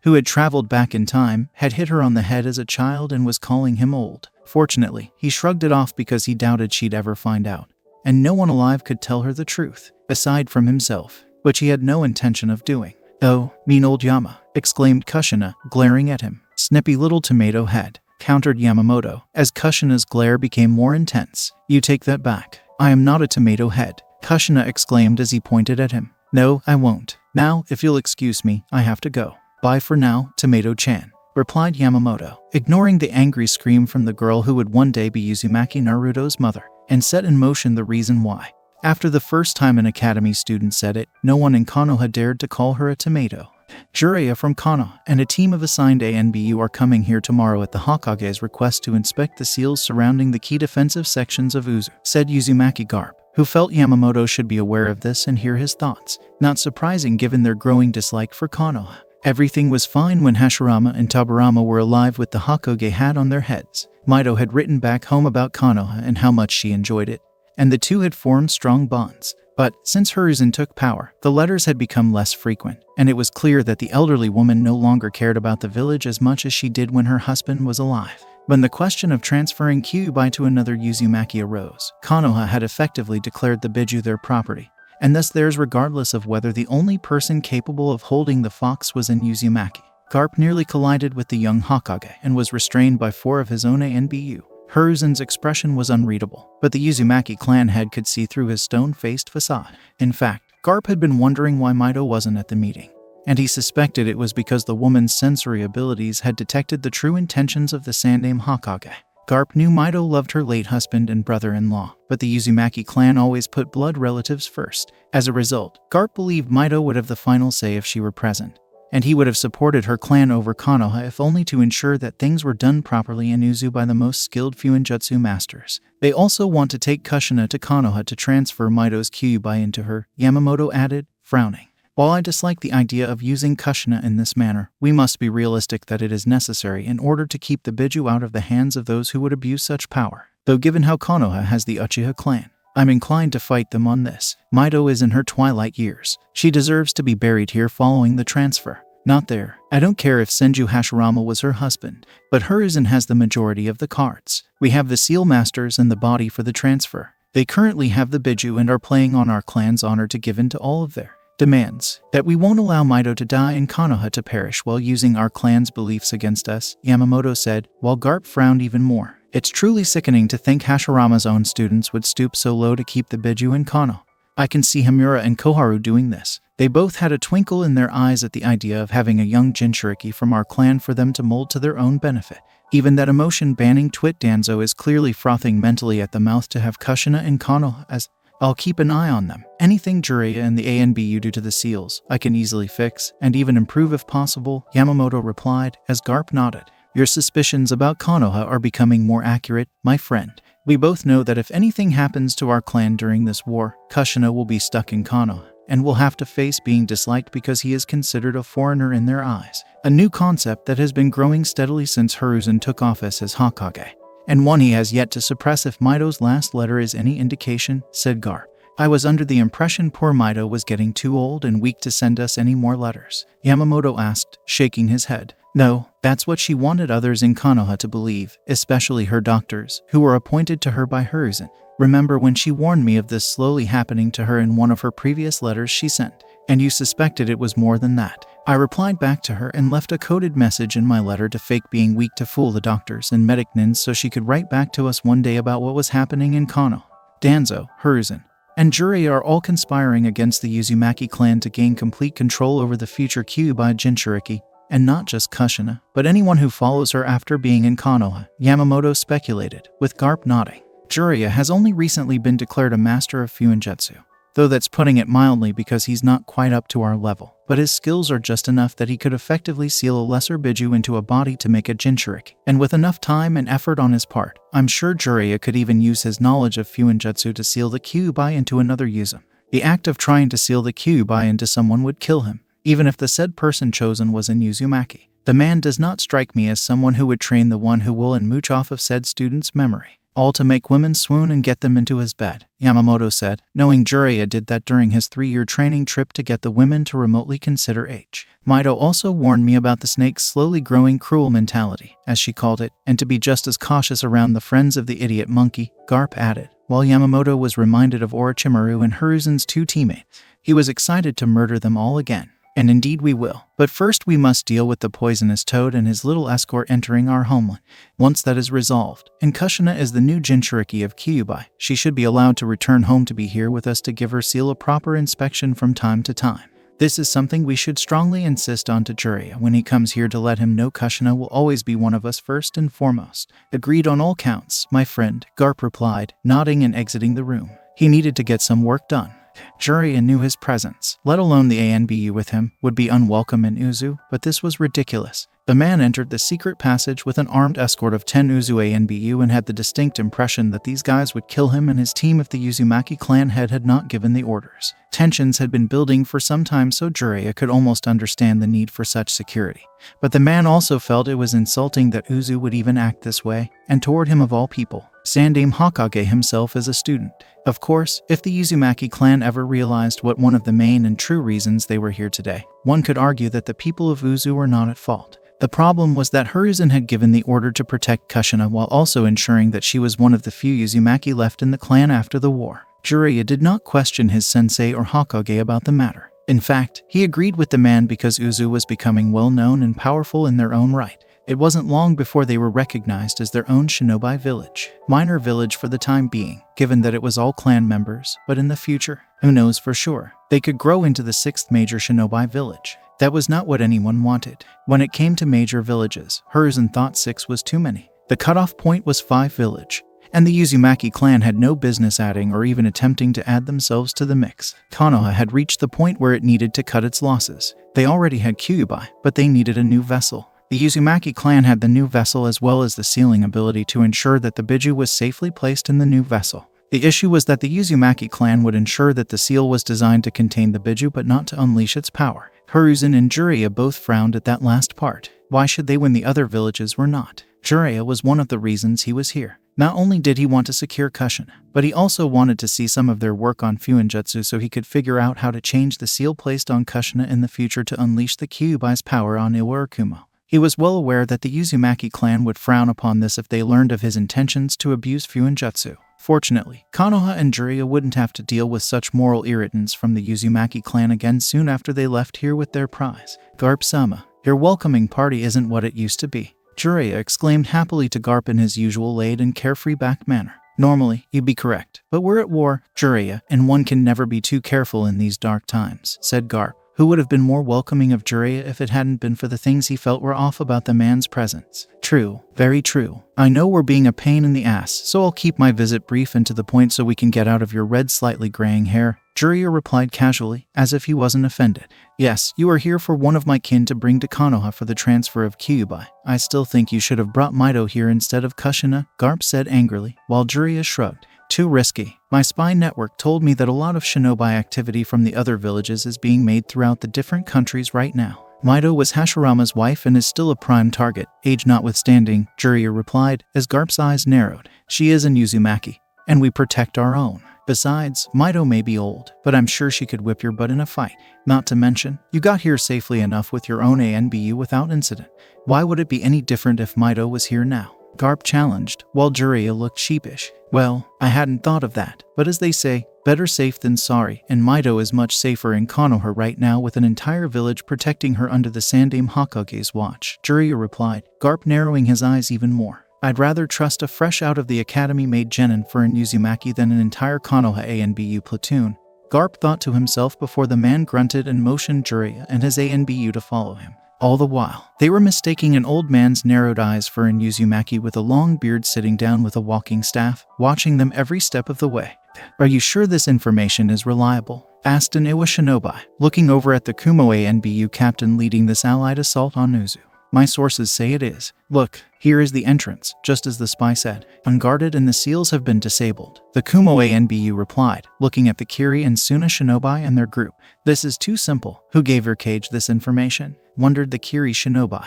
who had traveled back in time, had hit her on the head as a child and was calling him old. Fortunately, he shrugged it off because he doubted she'd ever find out, and no one alive could tell her the truth, aside from himself, which he had no intention of doing. "Oh, mean old Yama," exclaimed Kushina, glaring at him. "Snippy little tomato head," countered Yamamoto, as Kushina's glare became more intense. "You take that back. I am not a tomato head," Kushina exclaimed as he pointed at him. "No, I won't. Now, if you'll excuse me, I have to go. Bye for now, Tomato-chan," replied Yamamoto, ignoring the angry scream from the girl who would one day be Uzumaki Naruto's mother, and set in motion the reason why. After the first time an academy student said it, no one in Konoha dared to call her a tomato. "Jiraiya from Konoha and a team of assigned ANBU are coming here tomorrow at the Hokage's request to inspect the seals surrounding the key defensive sections of Uzu," said Uzumaki Garp, who felt Yamamoto should be aware of this and hear his thoughts. Not surprising given their growing dislike for Konoha. Everything was fine when Hashirama and Tabarama were alive with the Hokage hat on their heads. Mito had written back home about Konoha and how much she enjoyed it, and the two had formed strong bonds. But since Hiruzen took power, the letters had become less frequent, and it was clear that the elderly woman no longer cared about the village as much as she did when her husband was alive. When the question of transferring Kyuubi to another Uzumaki arose, Konoha had effectively declared the Biju their property, and thus theirs regardless of whether the only person capable of holding the fox was in Uzumaki. Garp nearly collided with the young Hokage and was restrained by 4 of his own ANBU. Hiruzen's expression was unreadable, but the Uzumaki clan head could see through his stone-faced facade. In fact, Garp had been wondering why Mito wasn't at the meeting, and he suspected it was because the woman's sensory abilities had detected the true intentions of the Sandaime Hokage. Garp knew Mito loved her late husband and brother-in-law, but the Uzumaki clan always put blood relatives first. As a result, Garp believed Mito would have the final say if she were present, and he would have supported her clan over Konoha if only to ensure that things were done properly in Uzu by the most skilled Fuinjutsu masters. "They also want to take Kushina to Konoha to transfer Mito's Kyuubi into her," Yamamoto added, frowning. "While I dislike the idea of using Kushina in this manner, we must be realistic that it is necessary in order to keep the Biju out of the hands of those who would abuse such power. Though given how Konoha has the Uchiha clan, I'm inclined to fight them on this. Mito is in her twilight years. She deserves to be buried here following the transfer, not there. I don't care if Senju Hashirama was her husband, but Hiruzen has the majority of the cards. We have the Seal Masters and the body for the transfer. They currently have the Biju and are playing on our clan's honor to give in to all of their demands. That we won't allow Mito to die and Konoha to perish while using our clan's beliefs against us," Yamamoto said, while Garp frowned even more. "It's truly sickening to think Hashirama's own students would stoop so low to keep the Biju in Konoha. I can see Hamura and Koharu doing this. They both had a twinkle in their eyes at the idea of having a young Jinchuriki from our clan for them to mold to their own benefit. Even that emotion-banning twit Danzo is clearly frothing mentally at the mouth to have Kushina and Konoha as I'll keep an eye on them. Anything Jiraiya and the ANBU do to the seals, I can easily fix, and even improve if possible, Yamamoto replied, as Garp nodded. Your suspicions about Konoha are becoming more accurate, my friend. We both know that if anything happens to our clan during this war, Kushina will be stuck in Konoha, and will have to face being disliked because he is considered a foreigner in their eyes. A new concept that has been growing steadily since Hiruzen took office as Hokage. And one he has yet to suppress if Mito's last letter is any indication, said Garp. I was under the impression poor Mito was getting too old and weak to send us any more letters, Yamamoto asked, shaking his head. No, that's what she wanted others in Konoha to believe, especially her doctors, who were appointed to her by Hiruzen. Remember when she warned me of this slowly happening to her in one of her previous letters she sent? And you suspected it was more than that. I replied back to her and left a coded message in my letter to fake being weak to fool the doctors and medic nins so she could write back to us one day about what was happening in Konoha. Danzo, Hiruzen, and Jiraiya are all conspiring against the Uzumaki clan to gain complete control over the future Kyuubi Jinchuriki, and not just Kushina, but anyone who follows her after being in Konoha, Yamamoto speculated, with Garp nodding. Jiraiya has only recently been declared a master of Fuinjutsu, though that's putting it mildly because he's not quite up to our level, but his skills are just enough that he could effectively seal a lesser Biju into a body to make a Jinchuriki, and with enough time and effort on his part, I'm sure Jiraiya could even use his knowledge of Fuinjutsu to seal the Kyuubi into another Uzum. The act of trying to seal the Kyuubi into someone would kill him, even if the said person chosen was an Uzumaki. The man does not strike me as someone who would train the one who will and mooch off of said student's memory, all to make women swoon and get them into his bed, Yamamoto said, knowing Jiraiya did that during his 3-year training trip to get the women to remotely consider age. Mito also warned me about the snake's slowly growing cruel mentality, as she called it, and to be just as cautious around the friends of the idiot monkey, Garp added, while Yamamoto was reminded of Orochimaru and Hiruzen's 2 teammates. He was excited to murder them all again. And indeed we will. But first we must deal with the poisonous toad and his little escort entering our homeland. Once that is resolved, and Kushina is the new Jinchuriki of Kyuubi, she should be allowed to return home to be here with us to give her seal a proper inspection from time to time. This is something we should strongly insist on to Jiraiya when he comes here to let him know Kushina will always be one of us first and foremost. Agreed on all counts, my friend, Garp replied, nodding and exiting the room. He needed to get some work done. Jiraiya knew his presence, let alone the ANBU with him, would be unwelcome in Uzu, but this was ridiculous. The man entered the secret passage with an armed escort of 10 Uzu ANBU and had the distinct impression that these guys would kill him and his team if the Uzumaki clan head had not given the orders. Tensions had been building for some time, so Jiraiya could almost understand the need for such security. But the man also felt it was insulting that Uzu would even act this way, and toward him of all people. Sandaime Hokage himself as a student. Of course, if the Uzumaki clan ever realized what one of the main and true reasons they were here today, one could argue that the people of Uzu were not at fault. The problem was that Hiruzen had given the order to protect Kushina while also ensuring that she was one of the few Uzumaki left in the clan after the war. Jiraiya did not question his sensei or Hokage about the matter. In fact, he agreed with the man because Uzu was becoming well known and powerful in their own right. It wasn't long before they were recognized as their own shinobi village. Minor village for the time being, given that it was all clan members, but in the future, who knows for sure, they could grow into the 6th major shinobi village. That was not what anyone wanted. When it came to major villages, Hiruzen thought 6 was too many. The cutoff point was 5 village, and the Uzumaki clan had no business adding or even attempting to add themselves to the mix. Konoha had reached the point where it needed to cut its losses. They already had Kyuubi, but they needed a new vessel. The Uzumaki clan had the new vessel as well as the sealing ability to ensure that the Biju was safely placed in the new vessel. The issue was that the Uzumaki clan would ensure that the seal was designed to contain the Biju but not to unleash its power. Hiruzen and Jiraiya both frowned at that last part. Why should they when the other villages were not? Jiraiya was one of the reasons he was here. Not only did he want to secure Kushina, but he also wanted to see some of their work on Fuinjutsu so he could figure out how to change the seal placed on Kushina in the future to unleash the Kyuubi's power on Iwarakumo. He was well aware that the Uzumaki clan would frown upon this if they learned of his intentions to abuse Fuinjutsu. Fortunately, Konoha and Jiraiya wouldn't have to deal with such moral irritants from the Uzumaki clan again soon after they left here with their prize. Garp-sama, your welcoming party isn't what it used to be, Jiraiya exclaimed happily to Garp in his usual laid and carefree back manner. Normally, you'd be correct, but we're at war, Jiraiya, and one can never be too careful in these dark times, said Garp, who would have been more welcoming of Jiraiya if it hadn't been for the things he felt were off about the man's presence. True, very true. I know we're being a pain in the ass, so I'll keep my visit brief and to the point so we can get out of your red, slightly graying hair, Jiraiya replied casually, as if he wasn't offended. Yes, you are here for one of my kin to bring to Konoha for the transfer of Kyuubi. I still think you should have brought Mito here instead of Kushina, Garp said angrily, while Jiraiya shrugged. Too risky. My spy network told me that a lot of shinobi activity from the other villages is being made throughout the different countries right now. Mito was Hashirama's wife and is still a prime target, age notwithstanding, Jiraiya replied, as Garp's eyes narrowed. She is in Uzumaki, and we protect our own. Besides, Mito may be old, but I'm sure she could whip your butt in a fight. Not to mention, you got here safely enough with your own ANBU without incident. Why would it be any different if Mito was here now? Garp challenged, while Jiraiya looked sheepish. Well, I hadn't thought of that, but as they say, better safe than sorry, and Mito is much safer in Konoha right now with an entire village protecting her under the Sandaime Hokage's watch, Jiraiya replied, Garp narrowing his eyes even more. I'd rather trust a fresh out of the academy made genin for an Uzumaki than an entire Konoha ANBU platoon. Garp thought to himself before the man grunted and motioned Jiraiya and his ANBU to follow him. All the while, they were mistaking an old man's narrowed eyes for an Uzumaki with a long beard sitting down with a walking staff, watching them every step of the way. Are you sure this information is reliable? Asked an Iwa shinobi, looking over at the Kumo ANBU captain leading this allied assault on Uzu. My sources say it is. Look, here is the entrance, just as the spy said. Unguarded and the seals have been disabled. The Kumo ANBU replied, looking at the Kiri and Suna shinobi and their group. This is too simple. Who gave your cage this information? Wondered the Kiri shinobi,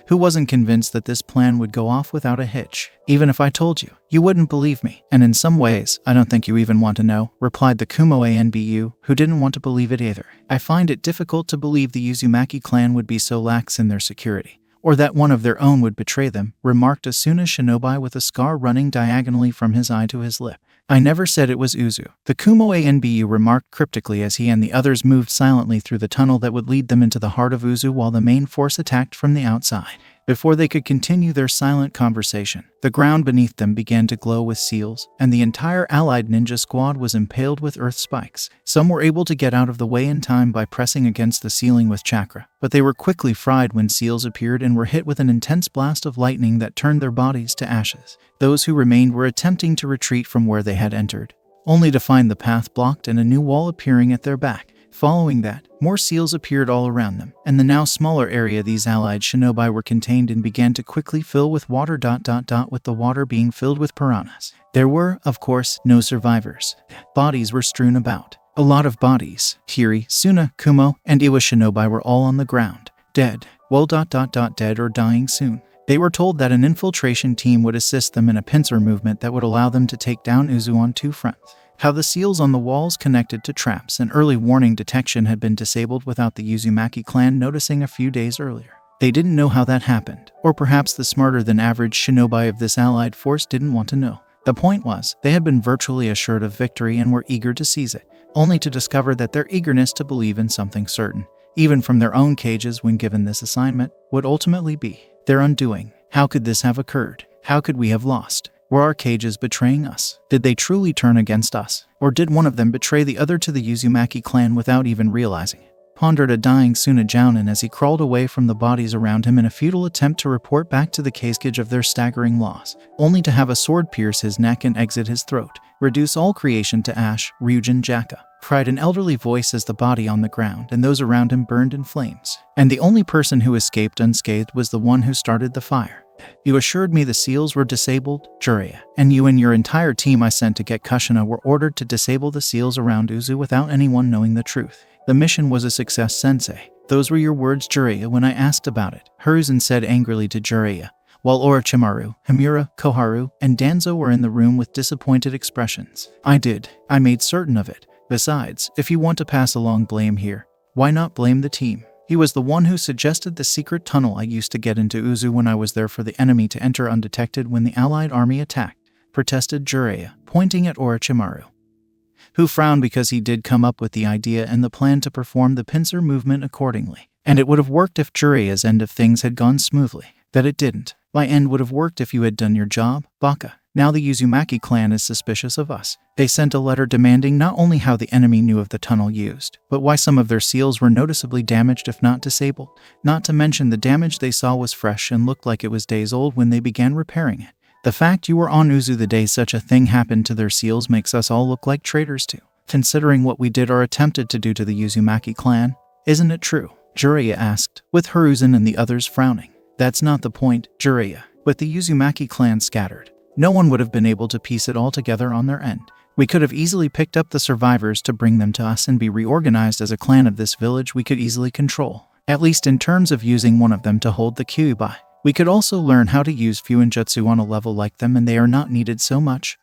who wasn't convinced that this plan would go off without a hitch. Even if I told you, you wouldn't believe me, and in some ways, I don't think you even want to know, replied the Kumo ANBU, who didn't want to believe it either. I find it difficult to believe the Uzumaki clan would be so lax in their security, or that one of their own would betray them, remarked Asuna shinobi with a scar running diagonally from his eye to his lip. I never said it was Uzu, the Kumo ANBU remarked cryptically as he and the others moved silently through the tunnel that would lead them into the heart of Uzu while the main force attacked from the outside. Before they could continue their silent conversation, the ground beneath them began to glow with seals, and the entire allied ninja squad was impaled with earth spikes. Some were able to get out of the way in time by pressing against the ceiling with chakra, but they were quickly fried when seals appeared and were hit with an intense blast of lightning that turned their bodies to ashes. Those who remained were attempting to retreat from where they had entered, only to find the path blocked and a new wall appearing at their back. Following that, more seals appeared all around them, and the now smaller area these allied shinobi were contained in began to quickly fill with water. With the water being filled with piranhas. There were, of course, no survivors. Bodies were strewn about. A lot of bodies. Kiri, Suna, Kumo, and Iwa shinobi were all on the ground. Dead. Well, dead or dying soon. They were told that an infiltration team would assist them in a pincer movement that would allow them to take down Uzu on two fronts. How the seals on the walls connected to traps and early warning detection had been disabled without the Uzumaki clan noticing a few days earlier. They didn't know how that happened, or perhaps the smarter-than-average shinobi of this allied force didn't want to know. The point was, they had been virtually assured of victory and were eager to seize it, only to discover that their eagerness to believe in something certain, even from their own cages when given this assignment, would ultimately be their undoing. How could this have occurred? How could we have lost? Were our cages betraying us? Did they truly turn against us? Or did one of them betray the other to the Uzumaki clan without even realizing it? Pondered a dying Suna Jounin as he crawled away from the bodies around him in a futile attempt to report back to the cage of their staggering loss, only to have a sword pierce his neck and exit his throat. Reduce all creation to ash, Ryujin Jaka, cried an elderly voice as the body on the ground and those around him burned in flames. And the only person who escaped unscathed was the one who started the fire. You assured me the seals were disabled, Jiraiya, and you and your entire team I sent to get Kushina were ordered to disable the seals around Uzu without anyone knowing the truth. The mission was a success, Sensei. Those were your words, Jiraiya, when I asked about it, Hiruzen said angrily to Jiraiya, while Orochimaru, Himura, Koharu, and Danzo were in the room with disappointed expressions. I did. I made certain of it. Besides, if you want to pass along blame here, why not blame the team? He was the one who suggested the secret tunnel I used to get into Uzu when I was there for the enemy to enter undetected when the allied army attacked, protested Jiraiya, pointing at Orochimaru, who frowned because he did come up with the idea and the plan to perform the pincer movement accordingly. And it would have worked if Jiraiya's end of things had gone smoothly. That it didn't. My end would have worked if you had done your job, Baka. Now the Uzumaki clan is suspicious of us. They sent a letter demanding not only how the enemy knew of the tunnel used, but why some of their seals were noticeably damaged if not disabled. Not to mention the damage they saw was fresh and looked like it was days old when they began repairing it. The fact you were on Uzu the day such a thing happened to their seals makes us all look like traitors too, considering what we did or attempted to do to the Uzumaki clan. Isn't it true? Jiraiya asked, with Hiruzen and the others frowning. That's not the point, Jiraiya. With the Uzumaki clan scattered, no one would have been able to piece it all together on their end. We could have easily picked up the survivors to bring them to us and be reorganized as a clan of this village we could easily control, at least in terms of using one of them to hold the Kyuubi. We could also learn how to use Fuinjutsu on a level like them and they are not needed so much.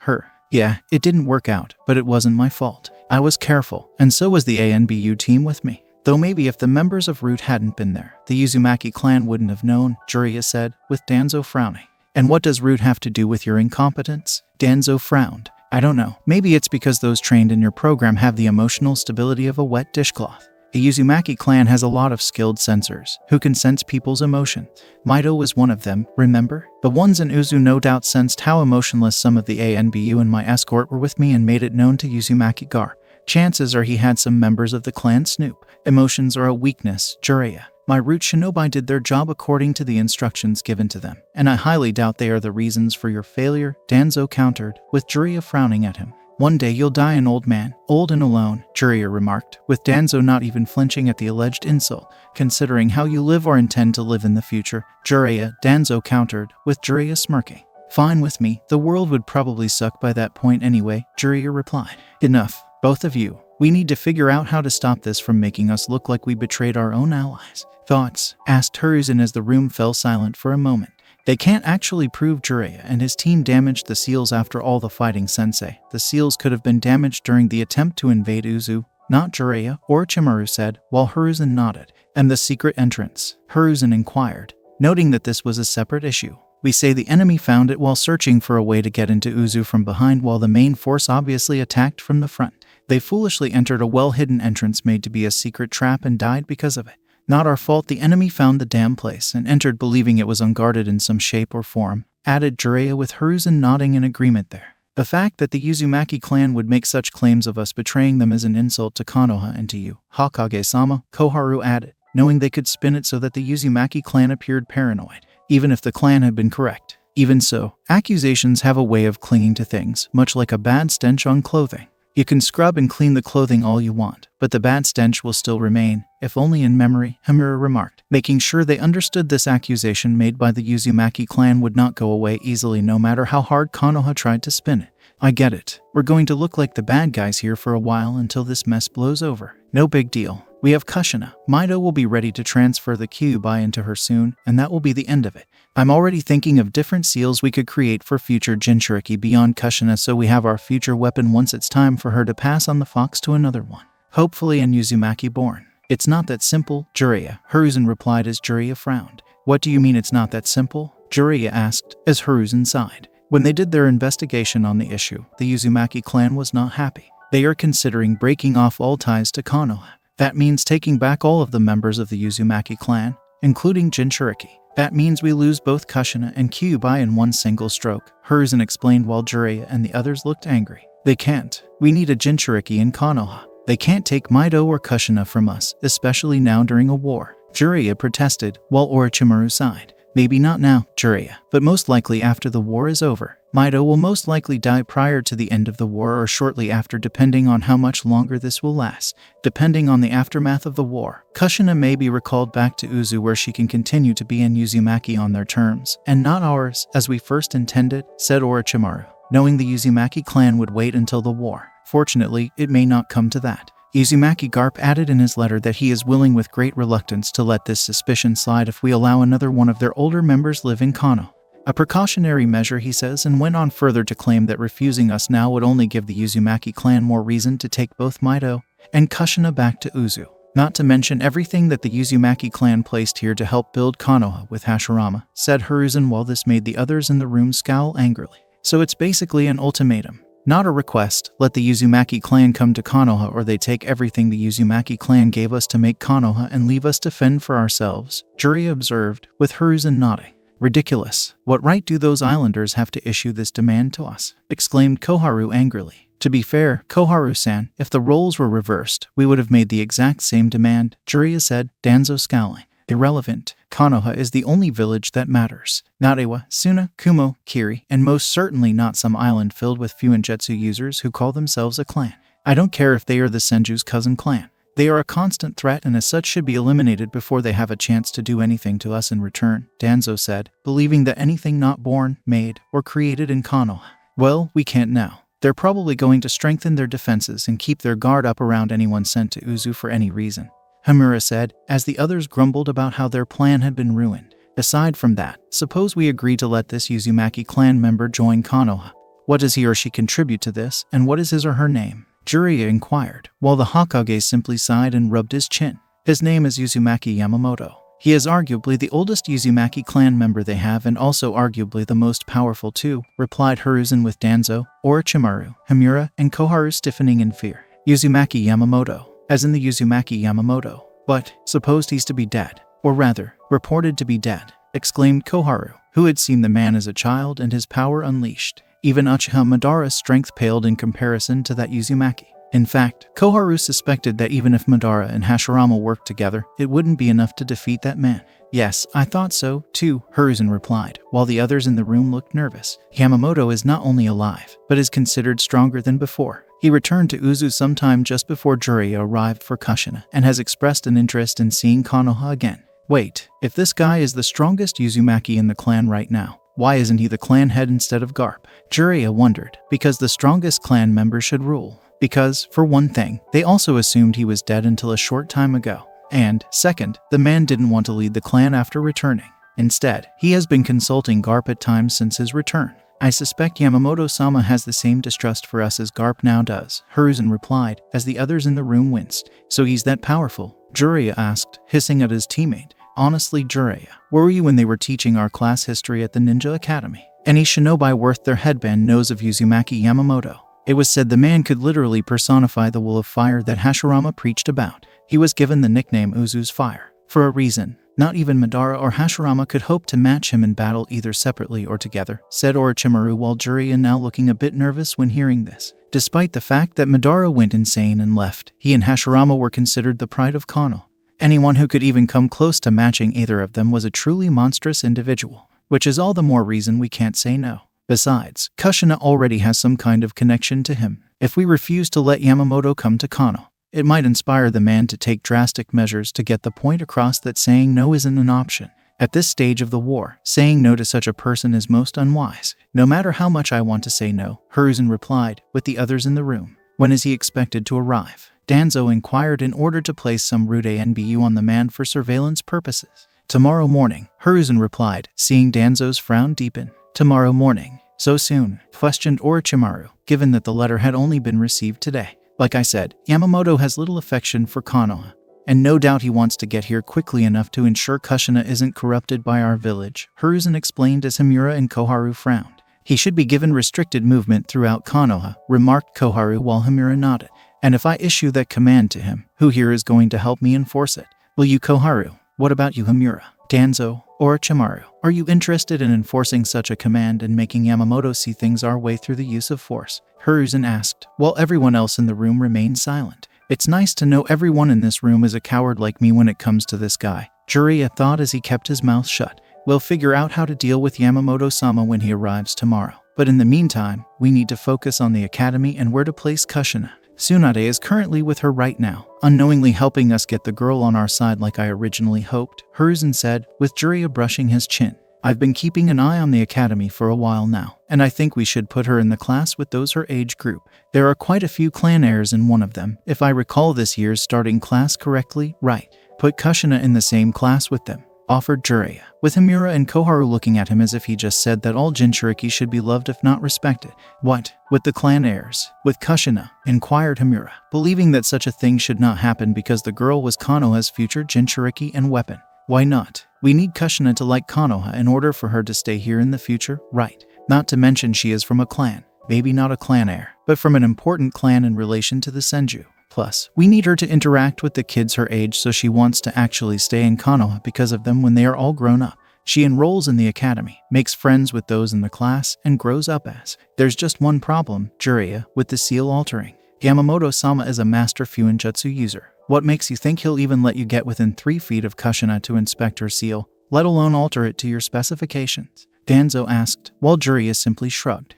Yeah, it didn't work out, but it wasn't my fault. I was careful, and so was the ANBU team with me. Though maybe if the members of Root hadn't been there, the Uzumaki clan wouldn't have known, Jiraiya said, with Danzo frowning. And what does Root have to do with your incompetence? Danzo frowned. I don't know. Maybe it's because those trained in your program have the emotional stability of a wet dishcloth. The Uzumaki clan has a lot of skilled sensors who can sense people's emotions. Mido was one of them, remember? The ones in Uzu no doubt sensed how emotionless some of the ANBU and my escort were with me and made it known to Uzumaki Gar. Chances are he had some members of the clan snoop. Emotions are a weakness, Jiraiya. My Root Shinobi did their job according to the instructions given to them, and I highly doubt they are the reasons for your failure, Danzo countered, with Jiraiya frowning at him. One day you'll die an old man, old and alone, Jiraiya remarked, with Danzo not even flinching at the alleged insult. Considering how you live or intend to live in the future, Jiraiya, Danzo countered, with Jiraiya smirking. Fine with me, the world would probably suck by that point anyway, Jiraiya replied. Enough, both of you. We need to figure out how to stop this from making us look like we betrayed our own allies. Thoughts? Asked Hiruzen as the room fell silent for a moment. They can't actually prove Jiraiya and his team damaged the seals after all the fighting, sensei. The seals could have been damaged during the attempt to invade Uzu, not Jiraiya, Orochimaru said, while Hiruzen nodded. And the secret entrance? Hiruzen inquired, noting that this was a separate issue. We say the enemy found it while searching for a way to get into Uzu from behind while the main force obviously attacked from the front. They foolishly entered a well-hidden entrance made to be a secret trap and died because of it. Not our fault the enemy found the damn place and entered believing it was unguarded in some shape or form, added Jiraiya with Hiruzen nodding in agreement there. The fact that the Uzumaki clan would make such claims of us betraying them is an insult to Konoha and to you, Hokage-sama, Koharu added, knowing they could spin it so that the Uzumaki clan appeared paranoid, even if the clan had been correct. Even so, accusations have a way of clinging to things, much like a bad stench on clothing. You can scrub and clean the clothing all you want, but the bad stench will still remain, if only in memory, Hamura remarked, making sure they understood this accusation made by the Uzumaki clan would not go away easily no matter how hard Konoha tried to spin it. I get it. We're going to look like the bad guys here for a while until this mess blows over. No big deal. We have Kushina. Mido will be ready to transfer the Kyuubi into her soon, and that will be the end of it. I'm already thinking of different seals we could create for future Jinchuriki beyond Kushina so we have our future weapon once it's time for her to pass on the fox to another one. Hopefully an Uzumaki born. It's not that simple, Jiraiya, Hiruzen replied as Jiraiya frowned. What do you mean it's not that simple? Jiraiya asked, as Hiruzen sighed. When they did their investigation on the issue, the Uzumaki clan was not happy. They are considering breaking off all ties to Konoha. That means taking back all of the members of the Uzumaki clan, including Jinchuriki. That means we lose both Kushina and Kyuubi in one single stroke, Hiruzen explained while Jiraiya and the others looked angry. They can't. We need a Jinchuriki in Konoha. They can't take Mido or Kushina from us, especially now during a war. Jiraiya protested, while Orochimaru sighed. Maybe not now, Jiraiya, but most likely after the war is over. Mido will most likely die prior to the end of the war or shortly after, depending on how much longer this will last. Depending on the aftermath of the war, Kushina may be recalled back to Uzu where she can continue to be in Uzumaki on their terms, and not ours, as we first intended, said Orochimaru, knowing the Uzumaki clan would wait until the war. Fortunately, it may not come to that. Uzumaki Garp added in his letter that he is willing with great reluctance to let this suspicion slide if we allow another one of their older members live in Konoha. A precautionary measure, he says, and went on further to claim that refusing us now would only give the Uzumaki clan more reason to take both Mido and Kushina back to Uzu. Not to mention everything that the Uzumaki clan placed here to help build Konoha with Hashirama, said Hiruzen while this made the others in the room scowl angrily. So it's basically an ultimatum. Not a request, let the Uzumaki clan come to Konoha or they take everything the Uzumaki clan gave us to make Konoha and leave us to fend for ourselves, Jiraiya observed, with Hiruzen nodding. Ridiculous. What right do those islanders have to issue this demand to us? Exclaimed Koharu angrily. To be fair, Koharu-san, if the roles were reversed, we would have made the exact same demand, Jiraiya said, Danzo scowling. Irrelevant. Konoha is the only village that matters. Not Ewa, Suna, Kumo, Kiri, and most certainly not some island filled with Fuinjutsu users who call themselves a clan. I don't care if they are the Senju's cousin clan. They are a constant threat and as such should be eliminated before they have a chance to do anything to us in return, Danzo said, believing that anything not born, made, or created in Konoha. Well, we can't now. They're probably going to strengthen their defenses and keep their guard up around anyone sent to Uzu for any reason, Hamura said, as the others grumbled about how their plan had been ruined. Aside from that, suppose we agree to let this Uzumaki clan member join Konoha. What does he or she contribute to this, and what is his or her name? Jiraiya inquired, while the Hokage simply sighed and rubbed his chin. His name is Uzumaki Yamamoto. He is arguably the oldest Uzumaki clan member they have and also arguably the most powerful too, replied Hiruzen with Danzo, Orochimaru, Hamura, and Koharu stiffening in fear. Uzumaki Yamamoto, as in the Uzumaki Yamamoto. But, supposed he's to be dead. Or rather, reported to be dead, exclaimed Koharu, who had seen the man as a child and his power unleashed. Even Uchiha Madara's strength paled in comparison to that Uzumaki. In fact, Koharu suspected that even if Madara and Hashirama worked together, it wouldn't be enough to defeat that man. Yes, I thought so, too, Hiruzen replied, while the others in the room looked nervous. Yamamoto is not only alive, but is considered stronger than before. He returned to Uzu sometime just before Jiraiya arrived for Kushina, and has expressed an interest in seeing Konoha again. Wait, if this guy is the strongest Uzumaki in the clan right now, why isn't he the clan head instead of Garp? Jiraiya wondered, because the strongest clan member should rule. Because, for one thing, they also assumed he was dead until a short time ago. And, second, the man didn't want to lead the clan after returning. Instead, he has been consulting Garp at times since his return. I suspect Yamamoto-sama has the same distrust for us as Garp now does, Hiruzen replied, as the others in the room winced. So he's that powerful? Jiraiya asked, hissing at his teammate. Honestly, Jiraiya, where were you when they were teaching our class history at the Ninja Academy? Any shinobi worth their headband knows of Uzumaki Yamamoto. It was said the man could literally personify the wall of fire that Hashirama preached about. He was given the nickname Uzu's Fire. For a reason. Not even Madara or Hashirama could hope to match him in battle either separately or together, said Orochimaru, while Jiraiya now looking a bit nervous when hearing this. Despite the fact that Madara went insane and left, he and Hashirama were considered the pride of Konoha. Anyone who could even come close to matching either of them was a truly monstrous individual, which is all the more reason we can't say no. Besides, Kushina already has some kind of connection to him. If we refuse to let Yamamoto come to Konoha, it might inspire the man to take drastic measures to get the point across that saying no isn't an option. At this stage of the war, saying no to such a person is most unwise. No matter how much I want to say no, Hiruzen replied, with the others in the room. When is he expected to arrive? Danzo inquired in order to place some rude NBU on the man for surveillance purposes. Tomorrow morning, Hiruzen replied, seeing Danzo's frown deepen. Tomorrow morning. So soon? Questioned Orochimaru, given that the letter had only been received today. Like I said, Yamamoto has little affection for Konoha, and no doubt he wants to get here quickly enough to ensure Kushina isn't corrupted by our village, Hiruzen explained as Hamura and Koharu frowned. He should be given restricted movement throughout Konoha, remarked Koharu while Hamura nodded. And if I issue that command to him, who here is going to help me enforce it? Will you, Koharu? What about you, Hamura? Danzo, Orochimaru, are you interested in enforcing such a command and making Yamamoto see things our way through the use of force? Hiruzen asked, while everyone else in the room remained silent. It's nice to know everyone in this room is a coward like me when it comes to this guy, Jiraiya thought as he kept his mouth shut. We'll figure out how to deal with Yamamoto-sama when he arrives tomorrow. But in the meantime, we need to focus on the academy and where to place Kushina. Tsunade is currently with her right now, unknowingly helping us get the girl on our side like I originally hoped, Hiruzen said, with Jiraiya brushing his chin. I've been keeping an eye on the academy for a while now, and I think we should put her in the class with those her age group. There are quite a few clan heirs in one of them, if I recall this year's starting class correctly, right. Put Kushina in the same class with them, offered Jiraiya, with Hamura and Koharu looking at him as if he just said that all Jinchuriki should be loved if not respected. What? With the clan heirs? With Kushina? Inquired Hamura, believing that such a thing should not happen because the girl was Konoha's future Jinchuriki and weapon. Why not? We need Kushina to like Konoha in order for her to stay here in the future, right? Not to mention she is from a clan. Maybe not a clan heir, but from an important clan in relation to the Senju. Plus, we need her to interact with the kids her age so she wants to actually stay in Konoha because of them when they are all grown up. She enrolls in the academy, makes friends with those in the class, and grows up as. There's just one problem, Jiraiya, with the seal altering. Yamamoto-sama is a master Fuinjutsu user. What makes you think he'll even let you get within 3 feet of Kushina to inspect her seal, let alone alter it to your specifications? Danzo asked, while Jiraiya simply shrugged.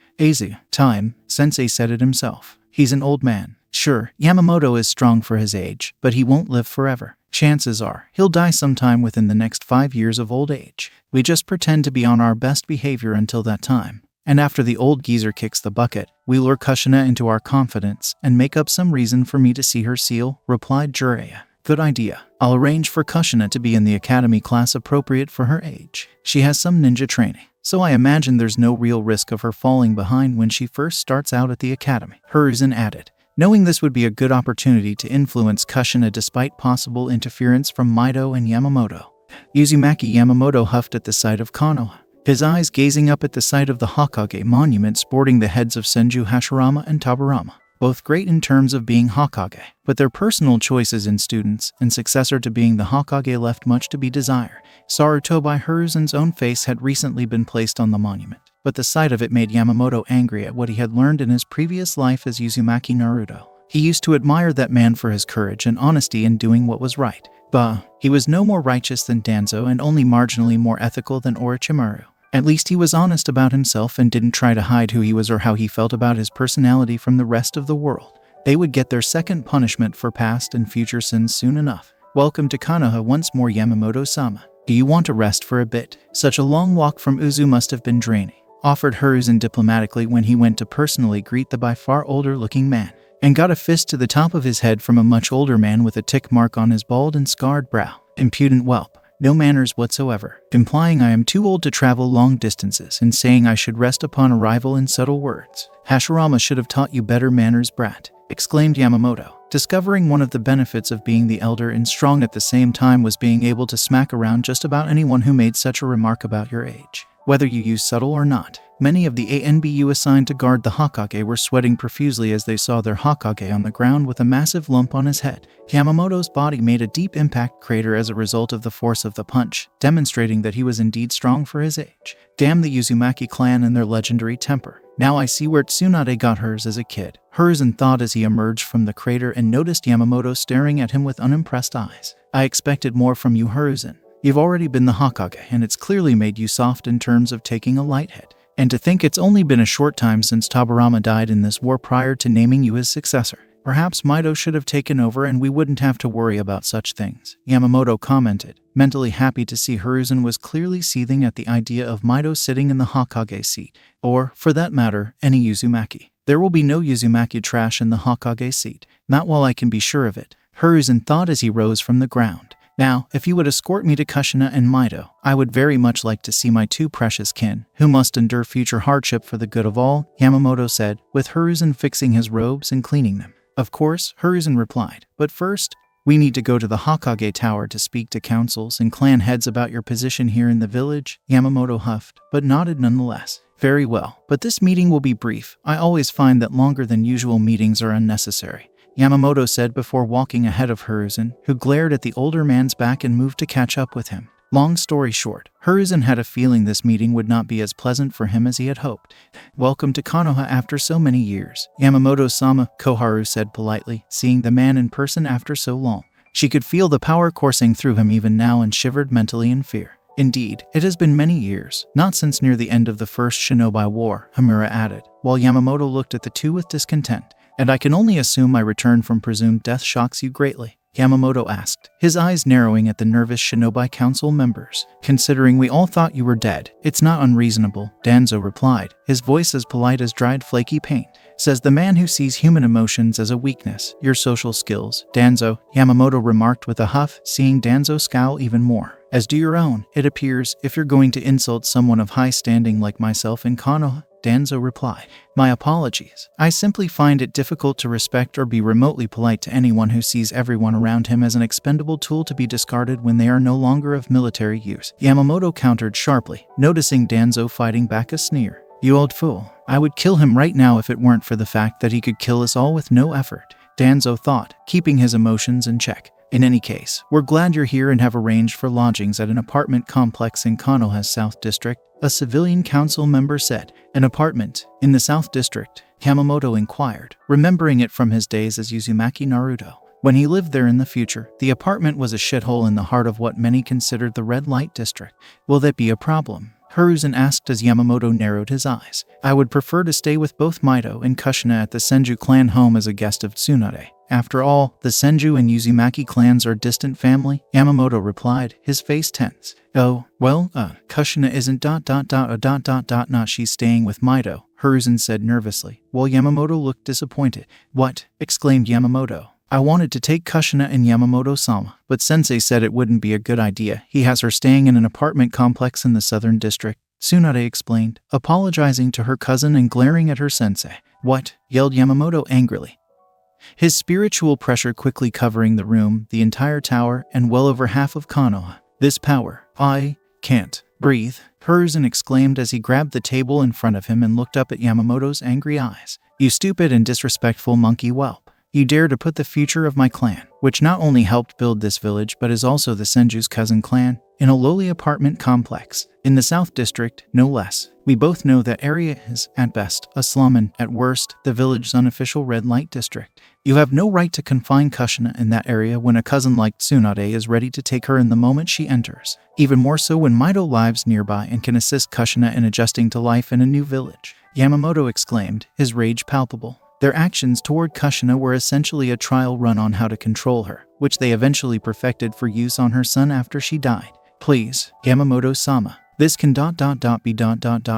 Time, Sensei said it himself. He's an old man. Sure, Yamamoto is strong for his age, but he won't live forever. Chances are, he'll die sometime within the next 5 years of old age. We just pretend to be on our best behavior until that time. And after the old geezer kicks the bucket, we lure Kushina into our confidence and make up some reason for me to see her seal, replied Jiraiya. Good idea. I'll arrange for Kushina to be in the academy class appropriate for her age. She has some ninja training, so I imagine there's no real risk of her falling behind when she first starts out at the academy. Hiruzen added, knowing this would be a good opportunity to influence Kushina despite possible interference from Mito and Yamamoto. Uzumaki Yamamoto huffed at the sight of Konoha, his eyes gazing up at the site of the Hokage monument sporting the heads of Senju Hashirama and Tobirama. Both great in terms of being Hokage, but their personal choices in students and successor to being the Hokage left much to be desired. Sarutobi Hiruzen's own face had recently been placed on the monument, but the sight of it made Yamamoto angry at what he had learned in his previous life as Uzumaki Naruto. He used to admire that man for his courage and honesty in doing what was right. He was no more righteous than Danzo and only marginally more ethical than Orochimaru. At least he was honest about himself and didn't try to hide who he was or how he felt about his personality from the rest of the world. They would get their second punishment for past and future sins soon enough. Welcome to Konoha once more, Yamamoto-sama. Do you want to rest for a bit? Such a long walk from Uzu must have been draining, offered Hiruzen diplomatically when he went to personally greet the by far older-looking man, and got a fist to the top of his head from a much older man with a tick mark on his bald and scarred brow. Impudent whelp. No manners whatsoever, implying I am too old to travel long distances and saying I should rest upon arrival in subtle words. Hashirama should have taught you better manners, brat, exclaimed Yamamoto, discovering one of the benefits of being the elder and strong at the same time was being able to smack around just about anyone who made such a remark about your age, whether you use subtle or not. Many of the ANBU assigned to guard the Hokage were sweating profusely as they saw their Hokage on the ground with a massive lump on his head. Yamamoto's body made a deep impact crater as a result of the force of the punch, demonstrating that he was indeed strong for his age. Damn the Uzumaki clan and their legendary temper. Now I see where Tsunade got hers as a kid, Hiruzen thought as he emerged from the crater and noticed Yamamoto staring at him with unimpressed eyes. I expected more from you, Hiruzen. You've already been the Hokage, and it's clearly made you soft in terms of taking a light head. And to think it's only been a short time since Tobirama died in this war prior to naming you his successor. Perhaps Mito should have taken over and we wouldn't have to worry about such things, Yamamoto commented, mentally happy to see Hiruzen was clearly seething at the idea of Mito sitting in the Hokage seat, or, for that matter, any Uzumaki. There will be no Uzumaki trash in the Hokage seat, not while I can be sure of it, Hiruzen thought as he rose from the ground. Now, if you would escort me to Kushina and Mito, I would very much like to see my two precious kin, who must endure future hardship for the good of all, Yamamoto said, with Hiruzen fixing his robes and cleaning them. Of course, Hiruzen replied, but first, we need to go to the Hokage Tower to speak to councils and clan heads about your position here in the village, Yamamoto huffed, but nodded nonetheless. Very well, but this meeting will be brief. I always find that longer than usual meetings are unnecessary, Yamamoto said before walking ahead of Hiruzen, who glared at the older man's back and moved to catch up with him. Long story short, Hiruzen had a feeling this meeting would not be as pleasant for him as he had hoped. Welcome to Konoha after so many years, Yamamoto-sama, Koharu said politely, seeing the man in person after so long. She could feel the power coursing through him even now and shivered mentally in fear. Indeed, it has been many years, not since near the end of the First Shinobi War, Hamura added, while Yamamoto looked at the two with discontent. And I can only assume my return from presumed death shocks you greatly, Yamamoto asked, his eyes narrowing at the nervous Shinobi Council members. Considering we all thought you were dead, it's not unreasonable, Danzo replied, his voice as polite as dried flaky paint. Says the man who sees human emotions as a weakness. Your social skills, Danzo, Yamamoto remarked with a huff, seeing Danzo scowl even more. As do your own, it appears, if you're going to insult someone of high standing like myself in Konoha, Danzo replied. My apologies. I simply find it difficult to respect or be remotely polite to anyone who sees everyone around him as an expendable tool to be discarded when they are no longer of military use, Yamamoto countered sharply, noticing Danzo fighting back a sneer. You old fool. I would kill him right now if it weren't for the fact that he could kill us all with no effort, Danzo thought, keeping his emotions in check. In any case, we're glad you're here and have arranged for lodgings at an apartment complex in Konoha's South District, a civilian council member said. An apartment in the South District? Yamamoto inquired, remembering it from his days as Uzumaki Naruto. When he lived there in the future, the apartment was a shithole in the heart of what many considered the red light district. Will that be a problem? Hiruzen asked as Yamamoto narrowed his eyes. I would prefer to stay with both Mito and Kushina at the Senju clan home as a guest of Tsunade. After all, the Senju and Uzumaki clans are distant family, Yamamoto replied, his face tense. Oh, well, Kushina isn't not she's staying with Mito, Hiruzen said nervously, while Yamamoto looked disappointed. What? Exclaimed Yamamoto. I wanted to take Kushina and Yamamoto-sama, but Sensei said it wouldn't be a good idea. He has her staying in an apartment complex in the Southern District, Tsunade explained, apologizing to her cousin and glaring at her sensei. What? Yelled Yamamoto angrily. His spiritual pressure quickly covering the room, the entire tower, and well over half of Konoha. This power. I can't breathe, Hiruzen exclaimed as he grabbed the table in front of him and looked up at Yamamoto's angry eyes. You stupid and disrespectful monkey whelp. You dare to put the future of my clan, which not only helped build this village but is also the Senju's cousin clan, in a lowly apartment complex, in the South District, no less. We both know that area is, at best, a slum and, at worst, the village's unofficial red light district. You have no right to confine Kushina in that area when a cousin like Tsunade is ready to take her in the moment she enters. Even more so when Mito lives nearby and can assist Kushina in adjusting to life in a new village. Yamamoto exclaimed, his rage palpable. Their actions toward Kushina were essentially a trial run on how to control her, which they eventually perfected for use on her son after she died. Please, Yamamoto-sama, this can be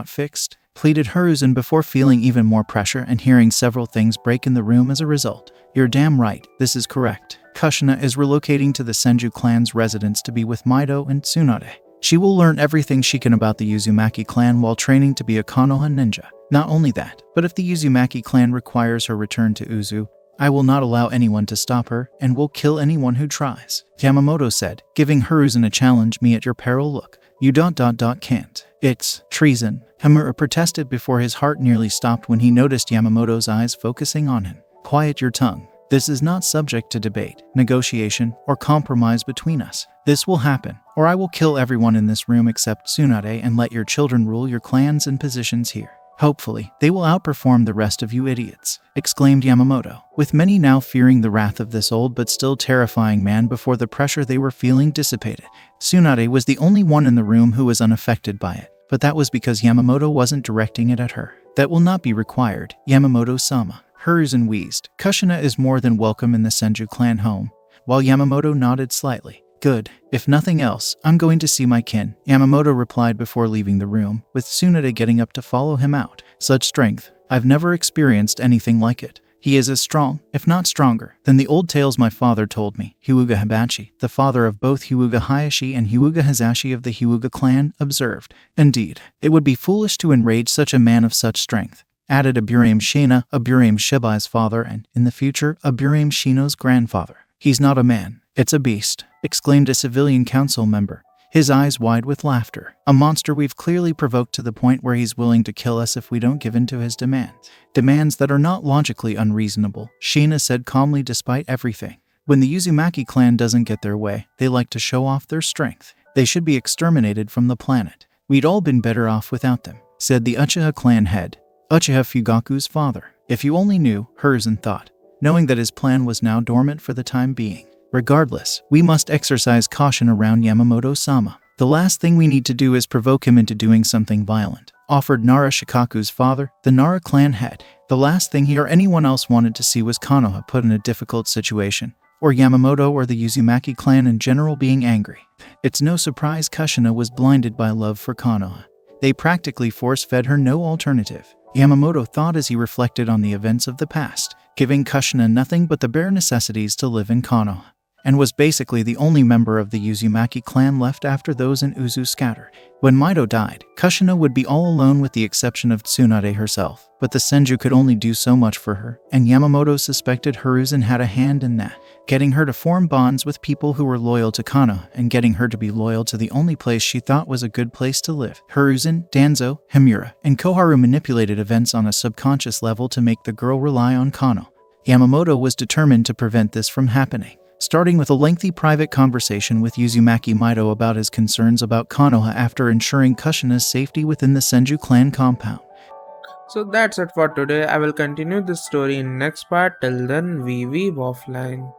fixed, pleaded Hiruzen before feeling even more pressure and hearing several things break in the room as a result. You're damn right, this is correct. Kushina is relocating to the Senju clan's residence to be with Mito and Tsunade. She will learn everything she can about the Uzumaki clan while training to be a Konoha ninja. Not only that, but if the Uzumaki clan requires her return to Uzu, I will not allow anyone to stop her and will kill anyone who tries, Yamamoto said, giving Hiruzen a challenge me at your peril look. You can't. It's treason, Hamura protested before his heart nearly stopped when he noticed Yamamoto's eyes focusing on him. Quiet your tongue. This is not subject to debate, negotiation, or compromise between us. This will happen, or I will kill everyone in this room except Tsunade and let your children rule your clans and positions here. Hopefully, they will outperform the rest of you idiots, exclaimed Yamamoto, with many now fearing the wrath of this old but still terrifying man before the pressure they were feeling dissipated. Tsunade was the only one in the room who was unaffected by it, but that was because Yamamoto wasn't directing it at her. That will not be required, Yamamoto-sama. Hiruzen wheezed. Kushina is more than welcome in the Senju clan home, while Yamamoto nodded slightly. Good. If nothing else, I'm going to see my kin, Yamamoto replied before leaving the room, with Tsunade getting up to follow him out. Such strength. I've never experienced anything like it. He is as strong, if not stronger, than the old tales my father told me, Hyuga Hibachi, the father of both Hyuga Hayashi and Hyuga Hizashi of the Hyuga clan, observed. Indeed, it would be foolish to enrage such a man of such strength. Added Aburame Shina, Aburame Shibai's father and, in the future, Aburame Shino's grandfather. He's not a man, it's a beast, exclaimed a civilian council member, his eyes wide with laughter. A monster we've clearly provoked to the point where he's willing to kill us if we don't give in to his demands. Demands that are not logically unreasonable, Shina said calmly despite everything. When the Uzumaki clan doesn't get their way, they like to show off their strength. They should be exterminated from the planet. We'd all been better off without them, said the Uchiha clan head, Uchiha Fugaku's father. If you only knew, Hiruzen thought, knowing that his plan was now dormant for the time being. Regardless, we must exercise caution around Yamamoto-sama. The last thing we need to do is provoke him into doing something violent, offered Nara Shikaku's father, the Nara clan head. The last thing he or anyone else wanted to see was Konoha put in a difficult situation, or Yamamoto or the Uzumaki clan in general being angry. It's no surprise Kushina was blinded by love for Konoha. They practically force-fed her no alternative, Yamamoto thought as he reflected on the events of the past, giving Kushina nothing but the bare necessities to live in Konoha, and was basically the only member of the Uzumaki clan left after those in Uzu scattered. When Mito died, Kushina would be all alone with the exception of Tsunade herself, but the Senju could only do so much for her, and Yamamoto suspected Hiruzen had a hand in that, getting her to form bonds with people who were loyal to Konoha and getting her to be loyal to the only place she thought was a good place to live. Hiruzen, Danzo, Himura, and Koharu manipulated events on a subconscious level to make the girl rely on Konoha. Yamamoto was determined to prevent this from happening. starting with a lengthy private conversation with Uzumaki Mito about his concerns about Konoha after ensuring Kushina's safety within the Senju clan compound. So that's it for today. I will continue this story in next part. Till then, we weave offline.